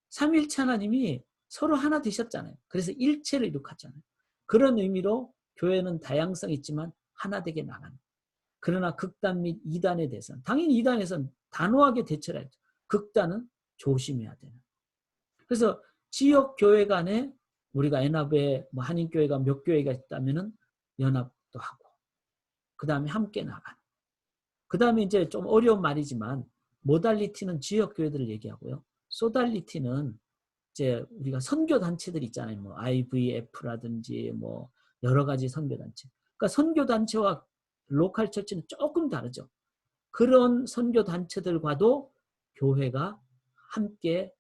삼위일체 하나님이 서로 하나 되셨잖아요. 그래서 일체를 이룩하잖아요. 그런 의미로 교회는 다양성이 있지만 하나 되게 나가는. 그러나 극단 및 이단에 대해서는 당연히 이단에서는 단호하게 대처를 해야죠. 극단은 조심해야 되는. 그래서 지역 교회 간에 우리가 연합에 뭐 한인교회가 몇 교회가 있다면은 연합도 하고 그 다음에 함께 나가는. 그 다음에 이제 좀 어려운 말이지만 모달리티는 지역 교회들을 얘기하고요. 소달리티는 이제 우리가 선교 단체들 있잖아요. 뭐 IVF라든지 뭐 여러 가지 선교 단체. 그러니까 선교 단체와 로컬 처치는 조금 다르죠. 그런 선교 단체들과도 교회가 함께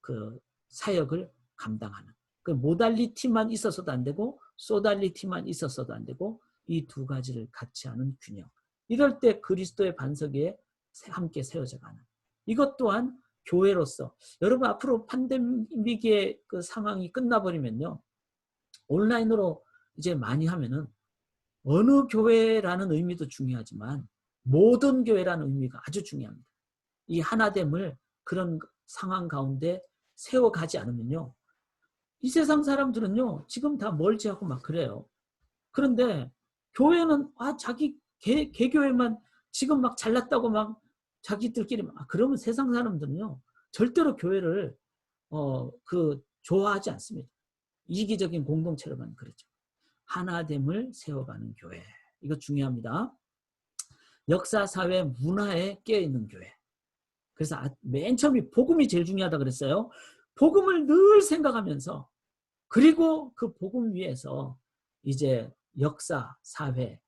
그 사역을 감당하는. 그 모달리티만 있어서도 안 되고 소달리티만 있어서도 안 되고 이 두 가지를 같이 하는 균형. 이럴 때 그리스도의 반석 위에 함께 세워져 가는. 이것 또한 교회로서 여러분 앞으로 팬데믹의 그 상황이 끝나버리면요. 온라인으로 이제 많이 하면은 어느 교회라는 의미도 중요하지만 모든 교회라는 의미가 아주 중요합니다. 이 하나됨을 그런 상황 가운데 세워가지 않으면요. 이 세상 사람들은요. 지금 다 멀지하고 막 그래요. 그런데 교회는 자기 개교회만 지금 막 잘났다고 막 자기들끼리 그러면 세상 사람들은요. 절대로 교회를 좋아하지 않습니다. 이기적인 공동체로만 그렇죠. 하나됨을 세워가는 교회. 이거 중요합니다. 역사, 사회, 문화에 깨어있는 교회. 그래서 맨 처음에 복음이 제일 중요하다 그랬어요. 복음을 늘 생각하면서 그리고 그 복음 위에서 이제 역사, 사회,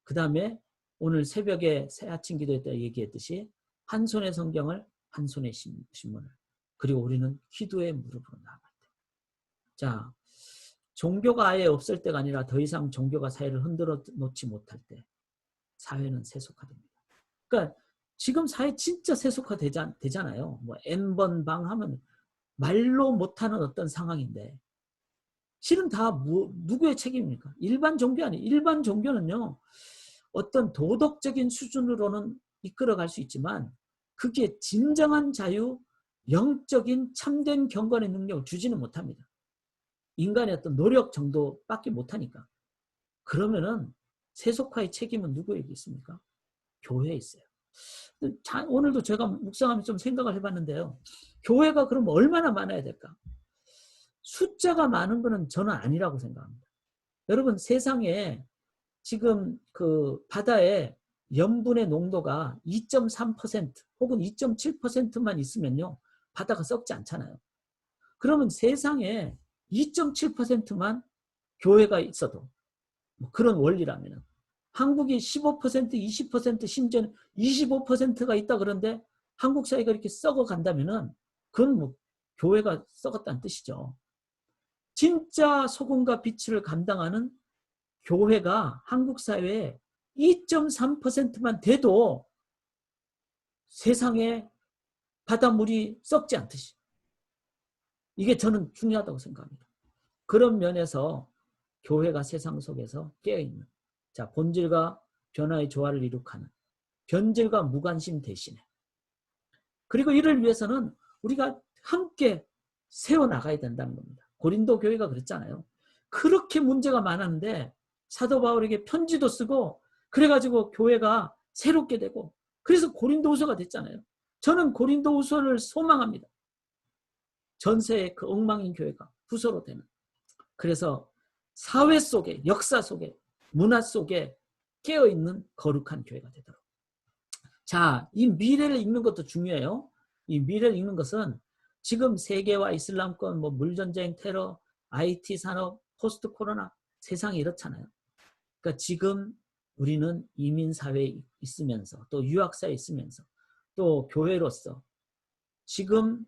그 다음에 오늘 새벽에 새 아침 기도회 때 얘기했듯이 한 손의 성경을 한 손의 신문을 그리고 우리는 기도의 무릎으로 나아갈 때. 자, 종교가 아예 없을 때가 아니라 더 이상 종교가 사회를 흔들어 놓지 못할 때 사회는 세속화됩니다. 그러니까 지금 사회 진짜 세속화되잖아요. 뭐 N번 방 하면 말로 못하는 어떤 상황인데 실은 다 누구의 책임입니까? 일반 종교 아니에요. 일반 종교는요. 어떤 도덕적인 수준으로는 이끌어갈 수 있지만 그게 진정한 자유, 영적인 참된 경건의 능력을 주지는 못합니다. 인간의 어떤 노력 정도밖에 못하니까. 그러면은 세속화의 책임은 누구에게 있습니까? 교회에 있어요. 오늘도 제가 묵상하면서 좀 생각을 해봤는데요. 교회가 그럼 얼마나 많아야 될까? 숫자가 많은 것은 저는 아니라고 생각합니다. 여러분 세상에 지금 그 바다에 염분의 농도가 2.3% 혹은 2.7%만 있으면요. 바다가 썩지 않잖아요. 그러면 세상에 2.7%만 교회가 있어도 뭐 그런 원리라면 한국이 15%, 20% 심지어 25%가 있다 그런데 한국 사회가 이렇게 썩어간다면 그건 뭐 교회가 썩었다는 뜻이죠. 진짜 소금과 빛을 감당하는 교회가 한국 사회에 2.3%만 돼도 세상에 바닷물이 썩지 않듯이 이게 저는 중요하다고 생각합니다. 그런 면에서 교회가 세상 속에서 깨어있는 자 본질과 변화의 조화를 이룩하는 변질과 무관심 대신에 그리고 이를 위해서는 우리가 함께 세워나가야 된다는 겁니다. 고린도 교회가 그랬잖아요. 그렇게 문제가 많았는데 사도 바울에게 편지도 쓰고 그래가지고 교회가 새롭게 되고 그래서 고린도후서가 됐잖아요. 저는 고린도후서를 소망합니다. 전세의 그 엉망인 교회가 후서로 되는. 그래서 사회 속에 역사 속에 문화 속에 깨어있는 거룩한 교회가 되도록. 자, 이 미래를 읽는 것도 중요해요. 이 미래를 읽는 것은 지금 세계화, 이슬람권, 뭐 물전쟁, 테러, IT 산업, 포스트 코로나 세상이 이렇잖아요. 그러니까 지금 우리는 이민사회에 있으면서 또 유학사에 있으면서 또 교회로서 지금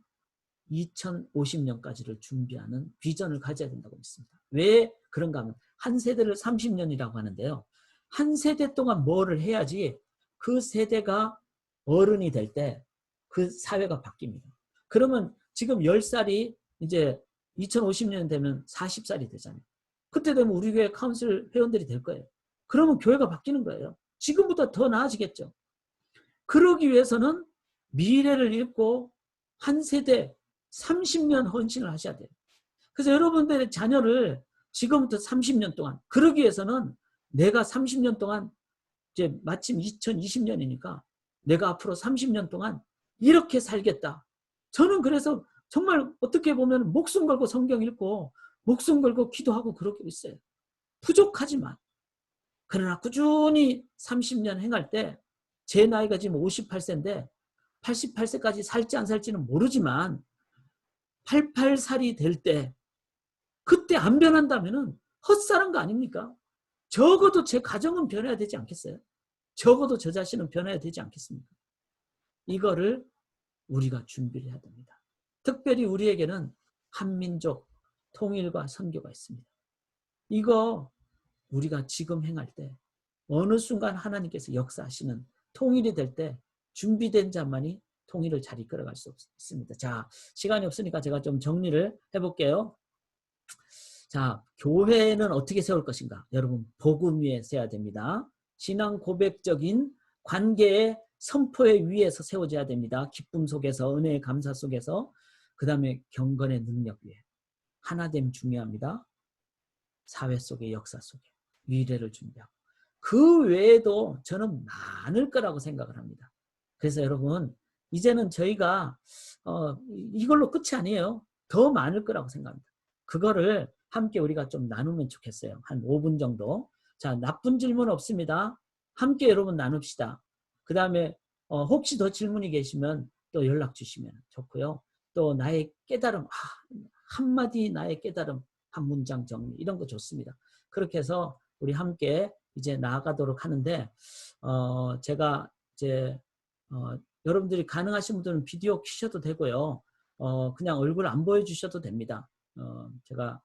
2050년까지를 준비하는 비전을 가져야 된다고 믿습니다. 왜 그런가 하면 한 세대를 30년이라고 하는데요. 한 세대 동안 뭐를 해야지 그 세대가 어른이 될 때 그 사회가 바뀝니다. 그러면 지금 10살이 이제 2050년 되면 40살이 되잖아요. 그때 되면 우리 교회 카운슬 회원들이 될 거예요. 그러면 교회가 바뀌는 거예요. 지금보다 더 나아지겠죠. 그러기 위해서는 미래를 읽고 한 세대 30년 헌신을 하셔야 돼요. 그래서 여러분들의 자녀를 지금부터 30년 동안 그러기 위해서는 내가 30년 동안 이제 마침 2020년이니까 내가 앞으로 30년 동안 이렇게 살겠다. 저는 그래서 정말 어떻게 보면 목숨 걸고 성경 읽고 목숨 걸고 기도하고 그러고 있어요. 부족하지만 그러나 꾸준히 30년 행할 때 제 나이가 지금 58세인데 88세까지 살지 안 살지는 모르지만 88살이 될 때 그때 안 변한다면 헛살한 거 아닙니까? 적어도 제 가정은 변해야 되지 않겠어요? 적어도 저 자신은 변해야 되지 않겠습니까? 이거를 우리가 준비를 해야 됩니다. 특별히 우리에게는 한민족 통일과 선교가 있습니다. 이거 우리가 지금 행할 때 어느 순간 하나님께서 역사하시는 통일이 될 때 준비된 자만이 통일을 잘 이끌어갈 수 있습니다. 자, 시간이 없으니까 제가 좀 정리를 해볼게요. 자, 교회는 어떻게 세울 것인가? 여러분, 복음 위에 세워야 됩니다. 신앙 고백적인 관계의 선포의 위에서 세워져야 됩니다. 기쁨 속에서, 은혜의 감사 속에서, 그 다음에 경건의 능력 위에. 하나됨 중요합니다. 사회 속의 역사 속에 미래를 준비하고. 그 외에도 저는 많을 거라고 생각을 합니다. 그래서 여러분, 이제는 저희가 이걸로 끝이 아니에요. 더 많을 거라고 생각합니다. 그거를 함께 우리가 좀 나누면 좋겠어요. 한 5분 정도. 자, 나쁜 질문 없습니다. 함께 여러분 나눕시다. 그 다음에 혹시 더 질문이 계시면 또 연락 주시면 좋고요. 또 나의 깨달음, 한마디 나의 깨달음, 한 문장 정리 이런 거 좋습니다. 그렇게 해서 우리 함께 이제 나아가도록 하는데 제가 이제 여러분들이 가능하신 분들은 비디오 켜셔도 되고요. 그냥 얼굴 안 보여주셔도 됩니다. 제가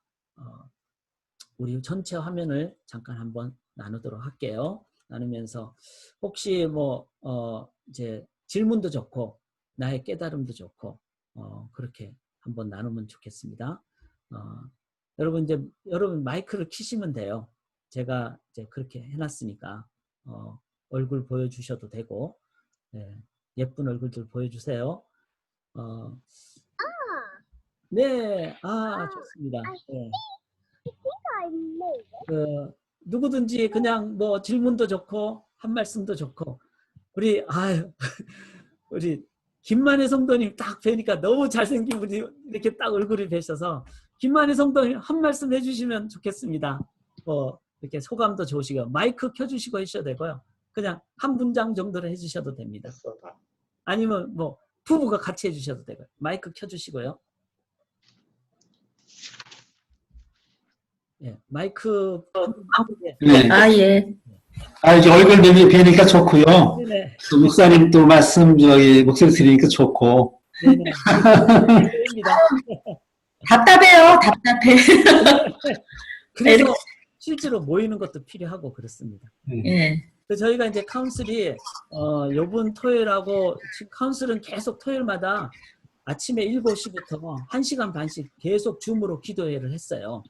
우리 전체 화면을 잠깐 한번 나누도록 할게요. 나누면서 혹시 뭐 이제 질문도 좋고 나의 깨달음도 좋고 그렇게 한번 나누면 좋겠습니다. 여러분 이제 여러분 마이크를 켜시면 돼요. 제가 이제 그렇게 해놨으니까 얼굴 보여주셔도 되고 네, 예쁜 얼굴들 보여주세요. 네, 좋습니다. 네. 누구든지 그냥 뭐 질문도 좋고 한 말씀도 좋고 우리 우리 김만혜 성도님 딱 뵈니까 너무 잘생긴 분이 이렇게 딱 얼굴이 뵈셔서 김만혜 성도님 한 말씀 해주시면 좋겠습니다. 뭐 이렇게 소감도 좋으시고 마이크 켜주시고 하셔도 되고요. 그냥 한 문장 정도를 해주셔도 됩니다. 아니면 뭐 부부가 같이 해주셔도 되고요. 마이크 켜주시고요. 예, 마이크 네. 예. 이제 얼굴 뵈니까 좋고요. 네네. 또 목사님 또 말씀 목소리 들으니까 좋고. 네네. 답답해요, 답답해. 그래서 실제로 모이는 것도 필요하고 그렇습니다. 예. 저희가 이제 카운슬이 요번 토요일하고 지금 카운슬은 계속 토요일마다 아침에 7시부터 1시간 반씩 계속 줌으로 기도회를 했어요.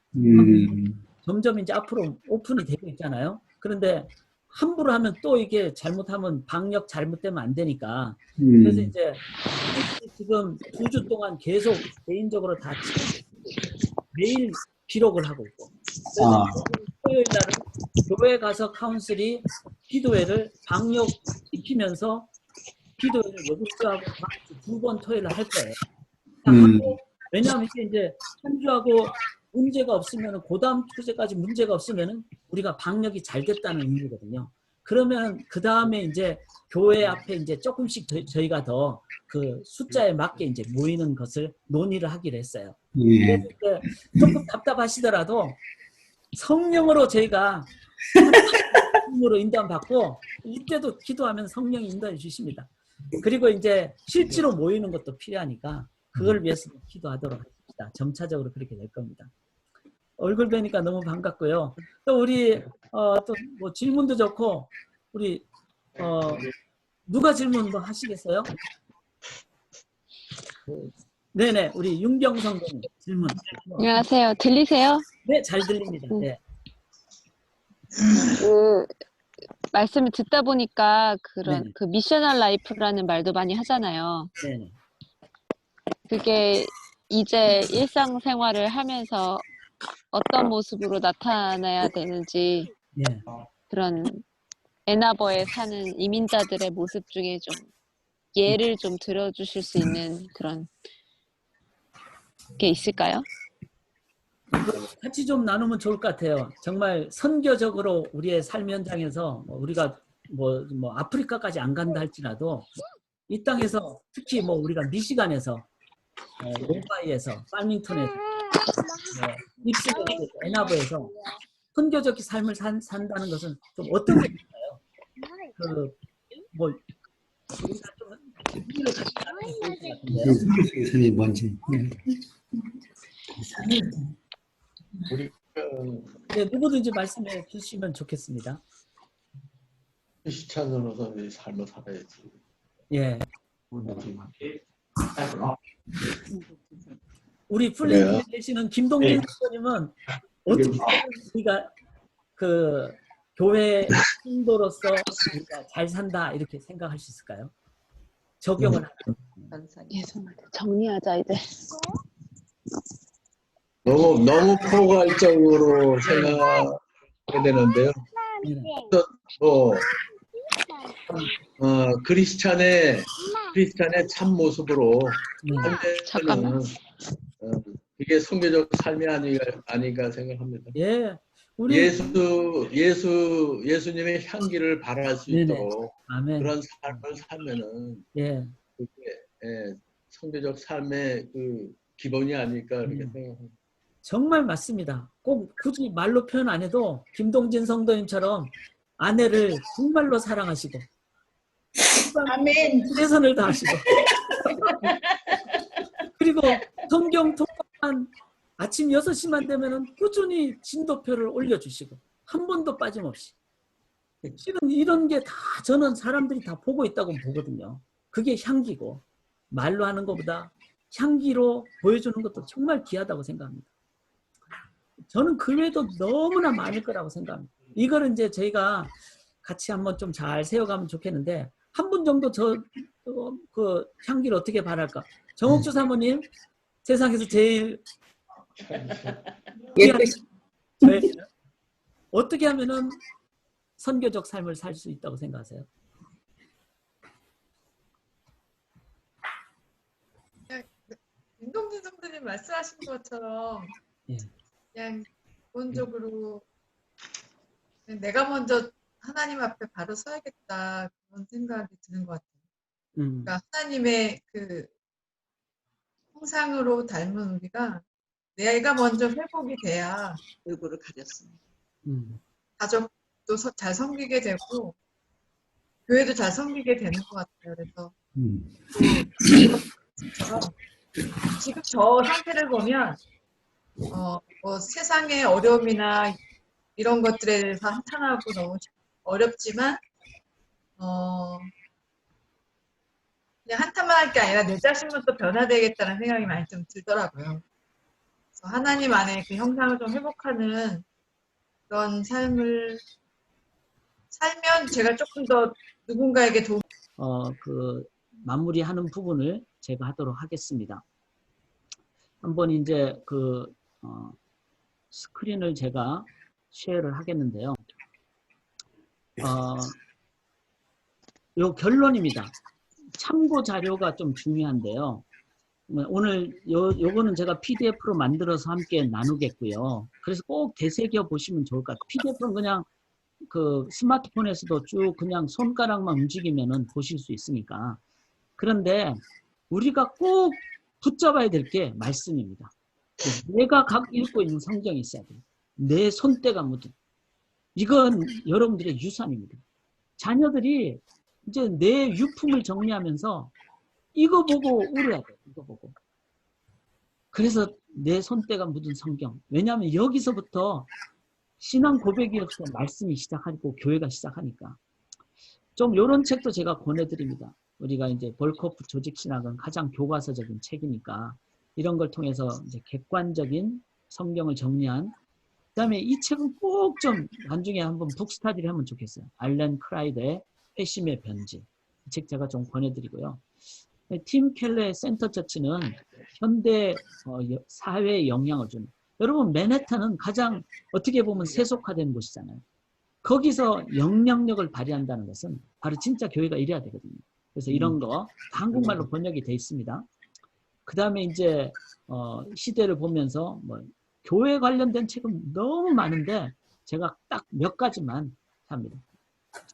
점점 이제 앞으로 오픈이 되고 있잖아요. 그런데 함부로 하면 또 이게 잘못하면 방역 잘못되면 안 되니까 그래서 이제 지금 2주 동안 계속 개인적으로 다 매일 기록을 하고 있고 그래서 토요일 날은 교회 가서 카운슬이 기도회를 방역 지키면서 기도회를 여기서하고 2번 토요일을 할 거예요. 하고, 왜냐하면 이제 한 주하고 문제가 없으면 그 다음 주제까지 문제가 없으면 우리가 방역이 잘 됐다는 의미거든요. 그러면 그 다음에 이제 교회 앞에 이제 조금씩 저희가 더 그 숫자에 맞게 이제 모이는 것을 논의를 하기로 했어요. 그래서 이제 조금 답답하시더라도 성령으로 저희가 성령으로 인도함 받고 이때도 기도하면 성령이 인도해 주십니다. 그리고 이제 실제로 모이는 것도 필요하니까 그걸 위해서 기도하도록 합시다. 점차적으로 그렇게 될 겁니다. 얼굴 뵈니까 너무 반갑고요. 또 우리 또 뭐 질문도 좋고 우리 누가 질문 뭐 하시겠어요? 네네, 우리 윤경성 님 질문. 안녕하세요. 들리세요? 네, 잘 들립니다. 네. 말씀을 듣다 보니까 그런 네네. 그 미셔널 라이프라는 말도 많이 하잖아요. 네네. 그게 이제 일상생활을 하면서 어떤 모습으로 나타나야 되는지 네. 그런 애나버에 사는 이민자들의 모습 중에 좀 예를 좀 들어주실 수 있는 그런 게 있을까요? 같이 좀 나누면 좋을 것 같아요. 정말 선교적으로 우리의 삶 현장에서 우리가 뭐 아프리카까지 안 간다 할지라도 이 땅에서 특히 뭐 우리가 미시간에서 노바이에서 팔밍턴에서 립스에서 애나버에서 선교적 삶을 산다는 것은 좀 어떤 게 있을까요? 뭐 우리가 좀 의미를 같이 나누면 좋을 것 같은데요. 선교적인 삶이 뭔지. 네, 누구든지 말씀해 주시면 좋겠습니다. 크리스찬으로서 삶을 살아야지. 예. 우리 풀린에 계시는 김동진 선생님은 어떻게 우리가 그 교회 신도로서 우리가 잘 산다 이렇게 생각할 수 있을까요? 적용을 정리하자 이제. 너무 포괄적으로 생각해야 되는데요. 크리스찬의 참 모습으로 잠깐만. 이게 선교적 삶이 아닌가 생각합니다. 예. 우리 예수님의 향기를 발할 수 있도록 아멘. 그런 삶을 살면은 그게 선교적 삶의 그 기본이 아닐까 그렇게 생각합니다. 정말 맞습니다. 꼭 굳이 말로 표현 안 해도 김동진 성도님처럼 아내를 정말로 사랑하시고 아멘. 최선을 다하시고 그리고 성경 통독한 아침 6시만 되면은 꾸준히 진도표를 올려주시고 한 번도 빠짐없이 실은 이런 게 다 저는 사람들이 다 보고 있다고 보거든요. 그게 향기고 말로 하는 것보다 향기로 보여주는 것도 정말 귀하다고 생각합니다. 저는 그 외에도 너무나 많을 거라고 생각합니다. 이거를 이제 저희가 같이 한번 좀 잘 세워가면 좋겠는데 한 분 정도 그 향기를 어떻게 바랄까? 정옥주 사모님 세상에서 제일 예쁘시. 어떻게 하면은 선교적 삶을 살 수 있다고 생각하세요? 윤동진 선생님 말씀하신 것처럼 예. 그냥 기본적으로 그냥 내가 먼저 하나님 앞에 바로 서야겠다 그런 생각이 드는 것 같아요. 그러니까 하나님의 그 형상으로 닮은 우리가 내가 먼저 회복이 돼야 얼굴을 가렸습니다. 가족도 잘 섬기게 되고 교회도 잘 섬기게 되는 것 같아요. 그래서 지금 저 상태를 보면 뭐 세상의 어려움이나 이런 것들에 대해서 한탄하고 너무 어렵지만 그냥 한탄만 할 게 아니라 내 자신부터 변화되겠다는 생각이 많이 좀 들더라고요. 그래서 하나님 안에 그 형상을 좀 회복하는 그런 삶을 살면 제가 조금 더 누군가에게 도움. 그 마무리하는 부분을 제가 하도록 하겠습니다. 한번 이제 그 스크린을 제가 쉐어를 하겠는데요. 요 결론입니다. 참고 자료가 좀 중요한데요. 오늘 요거는 제가 PDF로 만들어서 함께 나누겠고요. 그래서 꼭 되새겨 보시면 좋을 것 같아요. PDF는 그냥 그 스마트폰에서도 쭉 그냥 손가락만 움직이면은 보실 수 있으니까. 그런데 우리가 꼭 붙잡아야 될 게 말씀입니다. 내가 읽고 있는 성경이 있어야 돼요. 내 손때가 묻은. 이건 여러분들의 유산입니다. 자녀들이 이제 내 유품을 정리하면서 이거 보고 울어야 돼요. 이거 보고. 그래서 내 손때가 묻은 성경. 왜냐하면 여기서부터 신앙 고백이로서 말씀이 시작하고 교회가 시작하니까. 좀 이런 책도 제가 권해드립니다. 우리가 이제 볼코프 조직신학은 가장 교과서적인 책이니까 이런 걸 통해서 이제 객관적인 성경을 정리한 그다음에 이 책은 꼭 좀 나중에 한번 북스타디를 하면 좋겠어요. 알렌 크라이더의 회심의 편지. 이 책 제가 좀 권해드리고요. 팀 켈러의 센터 처치는 현대 사회에 영향을 주는. 여러분 맨해튼은 가장 어떻게 보면 세속화된 곳이잖아요. 거기서 영향력을 발휘한다는 것은 바로 진짜 교회가 이래야 되거든요. 그래서 이런 거 한국말로 번역이 돼 있습니다. 그 다음에 이제 시대를 보면서 뭐 교회 관련된 책은 너무 많은데 제가 딱 몇 가지만 합니다.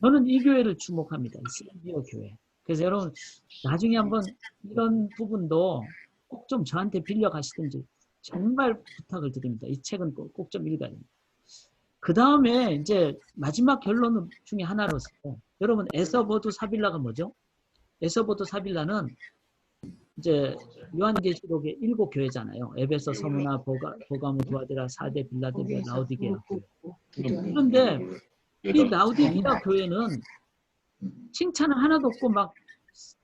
저는 이 교회를 주목합니다. 이슬람교 교회. 그래서 여러분 나중에 한번 이런 부분도 꼭 좀 저한테 빌려 가시든지 정말 부탁을 드립니다. 이 책은 꼭 좀 읽어야 됩니다. 그 다음에 이제 마지막 결론 중에 하나로서 여러분 에서보드 사빌라가 뭐죠? 에서보드 사빌라는 이제 요한계시록의 7교회잖아요. 에베소, 서무나, 보가모, 두아디라, 사데, 빌라델비아, 라오디게아 교회. 그런데 이 라오디게아 교회는 칭찬은 하나도 없고 막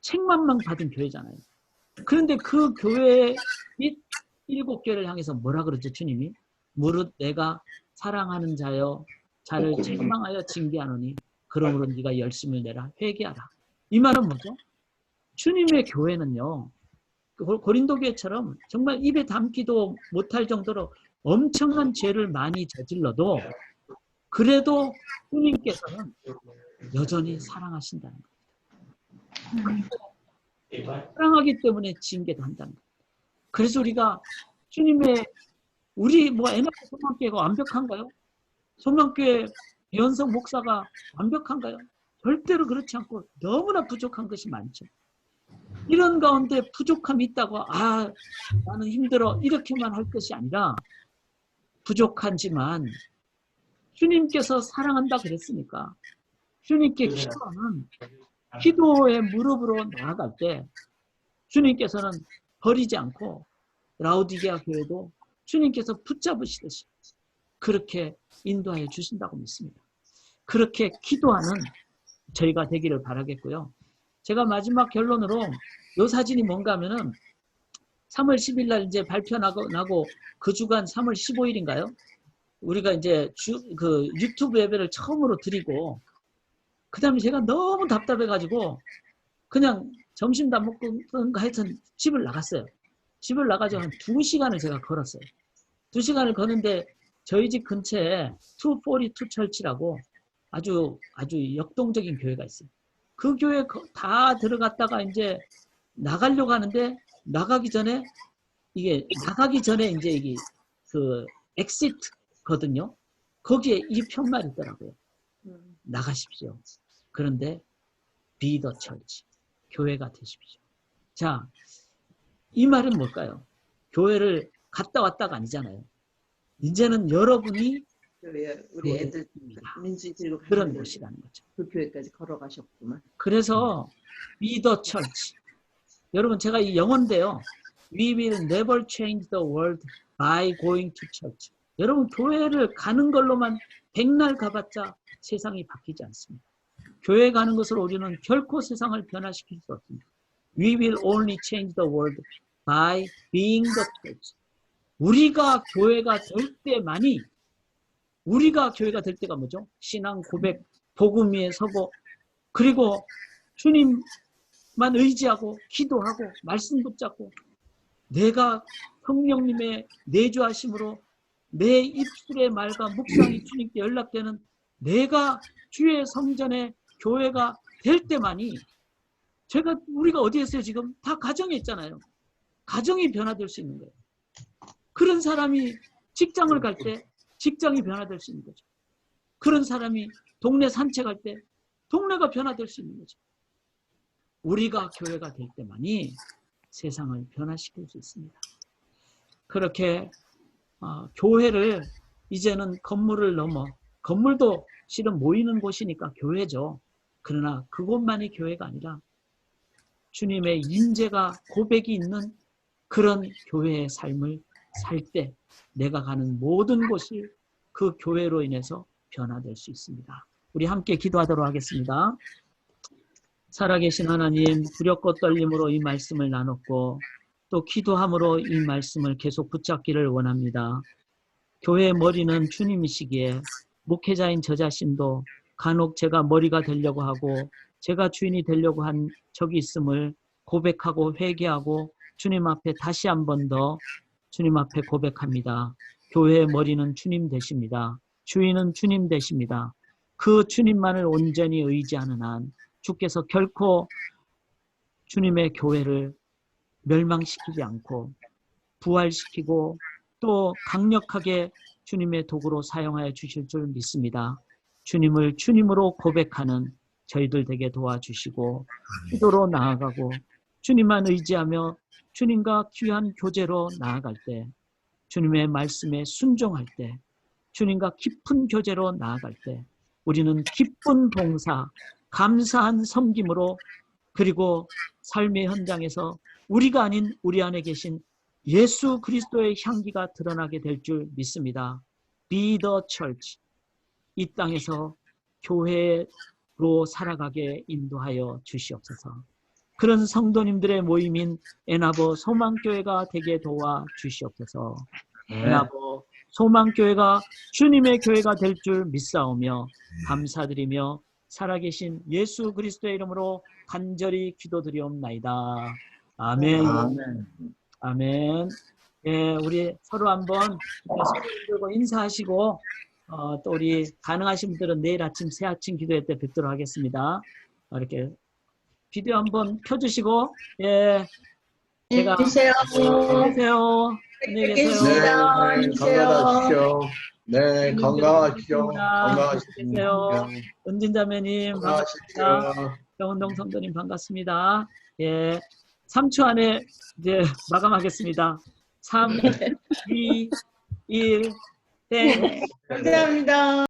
책만만 받은 교회잖아요. 그런데 그 교회 및 7교회를 향해서 뭐라 그러죠, 주님이? 무릇 내가 사랑하는 자여 자를 책망하여 징계하노니 그러므로 네가 열심을 내라 회개하라. 이 말은 뭐죠? 주님의 교회는요. 고린도 교회처럼 정말 입에 담기도 못할 정도로 엄청난 죄를 많이 저질러도 그래도 주님께서는 여전히 사랑하신다는 겁니다. 사랑하기 때문에 징계도 한다는 겁니다. 그래서 우리가 주님의 우리 뭐 에너지 소망교회가 완벽한가요? 소망교회 변성 목사가 완벽한가요? 절대로 그렇지 않고 너무나 부족한 것이 많죠. 이런 가운데 부족함이 있다고 나는 힘들어 이렇게만 할 것이 아니라 부족하지만 주님께서 사랑한다 그랬으니까 주님께 기도하는 기도의 무릎으로 나아갈 때 주님께서는 버리지 않고 라오디게아 교회도 주님께서 붙잡으시듯이 그렇게 인도하여 주신다고 믿습니다. 그렇게 기도하는 저희가 되기를 바라겠고요. 제가 마지막 결론으로 이 사진이 뭔가 하면은 3월 10일 날 이제 발표 나고 그 주간 3월 15일인가요? 우리가 이제 그 유튜브 예배를 처음으로 드리고 그 다음에 제가 너무 답답해가지고 그냥 점심도 안 먹고 하여튼 집을 나갔어요. 집을 나가지고 한 2시간을 제가 걸었어요. 2시간을 걷는데 저희 집 근처에 242 철치라고 아주 역동적인 교회가 있어요. 그 교회 다 들어갔다가 이제 나가려고 하는데 나가기 전에 이게 그 엑시트거든요. 거기에 이 편말이 있더라고요. 나가십시오. 그런데 be the church. 교회가 되십시오. 자, 이 말은 뭘까요? 교회를 갔다 왔다가 아니잖아요. 이제는 여러분이 우리 애들 민지 들고 그런 곳이라는 거죠. 그 교회까지 걸어가셨구만. 그래서 be the church. 여러분 제가 이 영어인데요. We will never change the world by going to church. 여러분 교회를 가는 걸로만 백날 가봤자 세상이 바뀌지 않습니다. 교회 가는 것으로 우리는 결코 세상을 변화시킬 수 없습니다. We will only change the world by being the church. 우리가 교회가 될 때만이 우리가 교회가 될 때가 뭐죠? 신앙 고백, 복음 위에 서고 그리고 주님만 의지하고 기도하고 말씀 붙잡고 내가 성령님의 내주하심으로 내 입술의 말과 묵상이 주님께 연락되는 내가 주의 성전에 교회가 될 때만이 우리가 어디에 있어요 지금? 다 가정에 있잖아요. 가정이 변화될 수 있는 거예요. 그런 사람이 직장을 갈 때 직장이 변화될 수 있는 거죠. 그런 사람이 동네 산책할 때 동네가 변화될 수 있는 거죠. 우리가 교회가 될 때만이 세상을 변화시킬 수 있습니다. 그렇게 교회를 이제는 건물을 넘어 건물도 실은 모이는 곳이니까 교회죠. 그러나 그곳만이 교회가 아니라 주님의 임재가 고백이 있는 그런 교회의 삶을 살 때 내가 가는 모든 곳이 그 교회로 인해서 변화될 수 있습니다. 우리 함께 기도하도록 하겠습니다. 살아계신 하나님, 두렵고 떨림으로 이 말씀을 나눴고 또 기도함으로 이 말씀을 계속 붙잡기를 원합니다. 교회의 머리는 주님이시기에 목회자인 저 자신도 간혹 제가 머리가 되려고 하고 제가 주인이 되려고 한 적이 있음을 고백하고 회개하고 주님 앞에 다시 한 번 더 주님 앞에 고백합니다. 교회의 머리는 주님 되십니다. 주인은 주님 되십니다. 그 주님만을 온전히 의지하는 한 주께서 결코 주님의 교회를 멸망시키지 않고 부활시키고 또 강력하게 주님의 도구로 사용하여 주실 줄 믿습니다. 주님을 주님으로 고백하는 저희들 되게 도와주시고 기도로 나아가고 주님만 의지하며 주님과 귀한 교제로 나아갈 때 주님의 말씀에 순종할 때 주님과 깊은 교제로 나아갈 때 우리는 기쁜 봉사, 감사한 섬김으로 그리고 삶의 현장에서 우리가 아닌 우리 안에 계신 예수 그리스도의 향기가 드러나게 될 줄 믿습니다. Be the church. 이 땅에서 교회로 살아가게 인도하여 주시옵소서. 그런 성도님들의 모임인 에나보 소망교회가 되게 도와주시옵소서. 에나보 소망교회가 주님의 교회가 될 줄 믿사오며 감사드리며 살아계신 예수 그리스도의 이름으로 간절히 기도드리옵나이다. 아멘. 아멘. 아멘. 예, 우리 서로 한번 손을 들고 인사하시고 또 우리 가능하신 분들은 내일 아침 새 아침 기도회 때 뵙도록 하겠습니다. 이렇게 비디오 한번 켜주시고 제가 계세요. 안녕히 계세요. 네, 건강하십시오. 네, 건강하십시오. 건강하십시오. 은진자매님 반갑습니다. 건강하십시오. 정은동 성도님 반갑습니다. 3초 안에 이제 마감하겠습니다. 3, 2, 1, 땡. 감사합니다.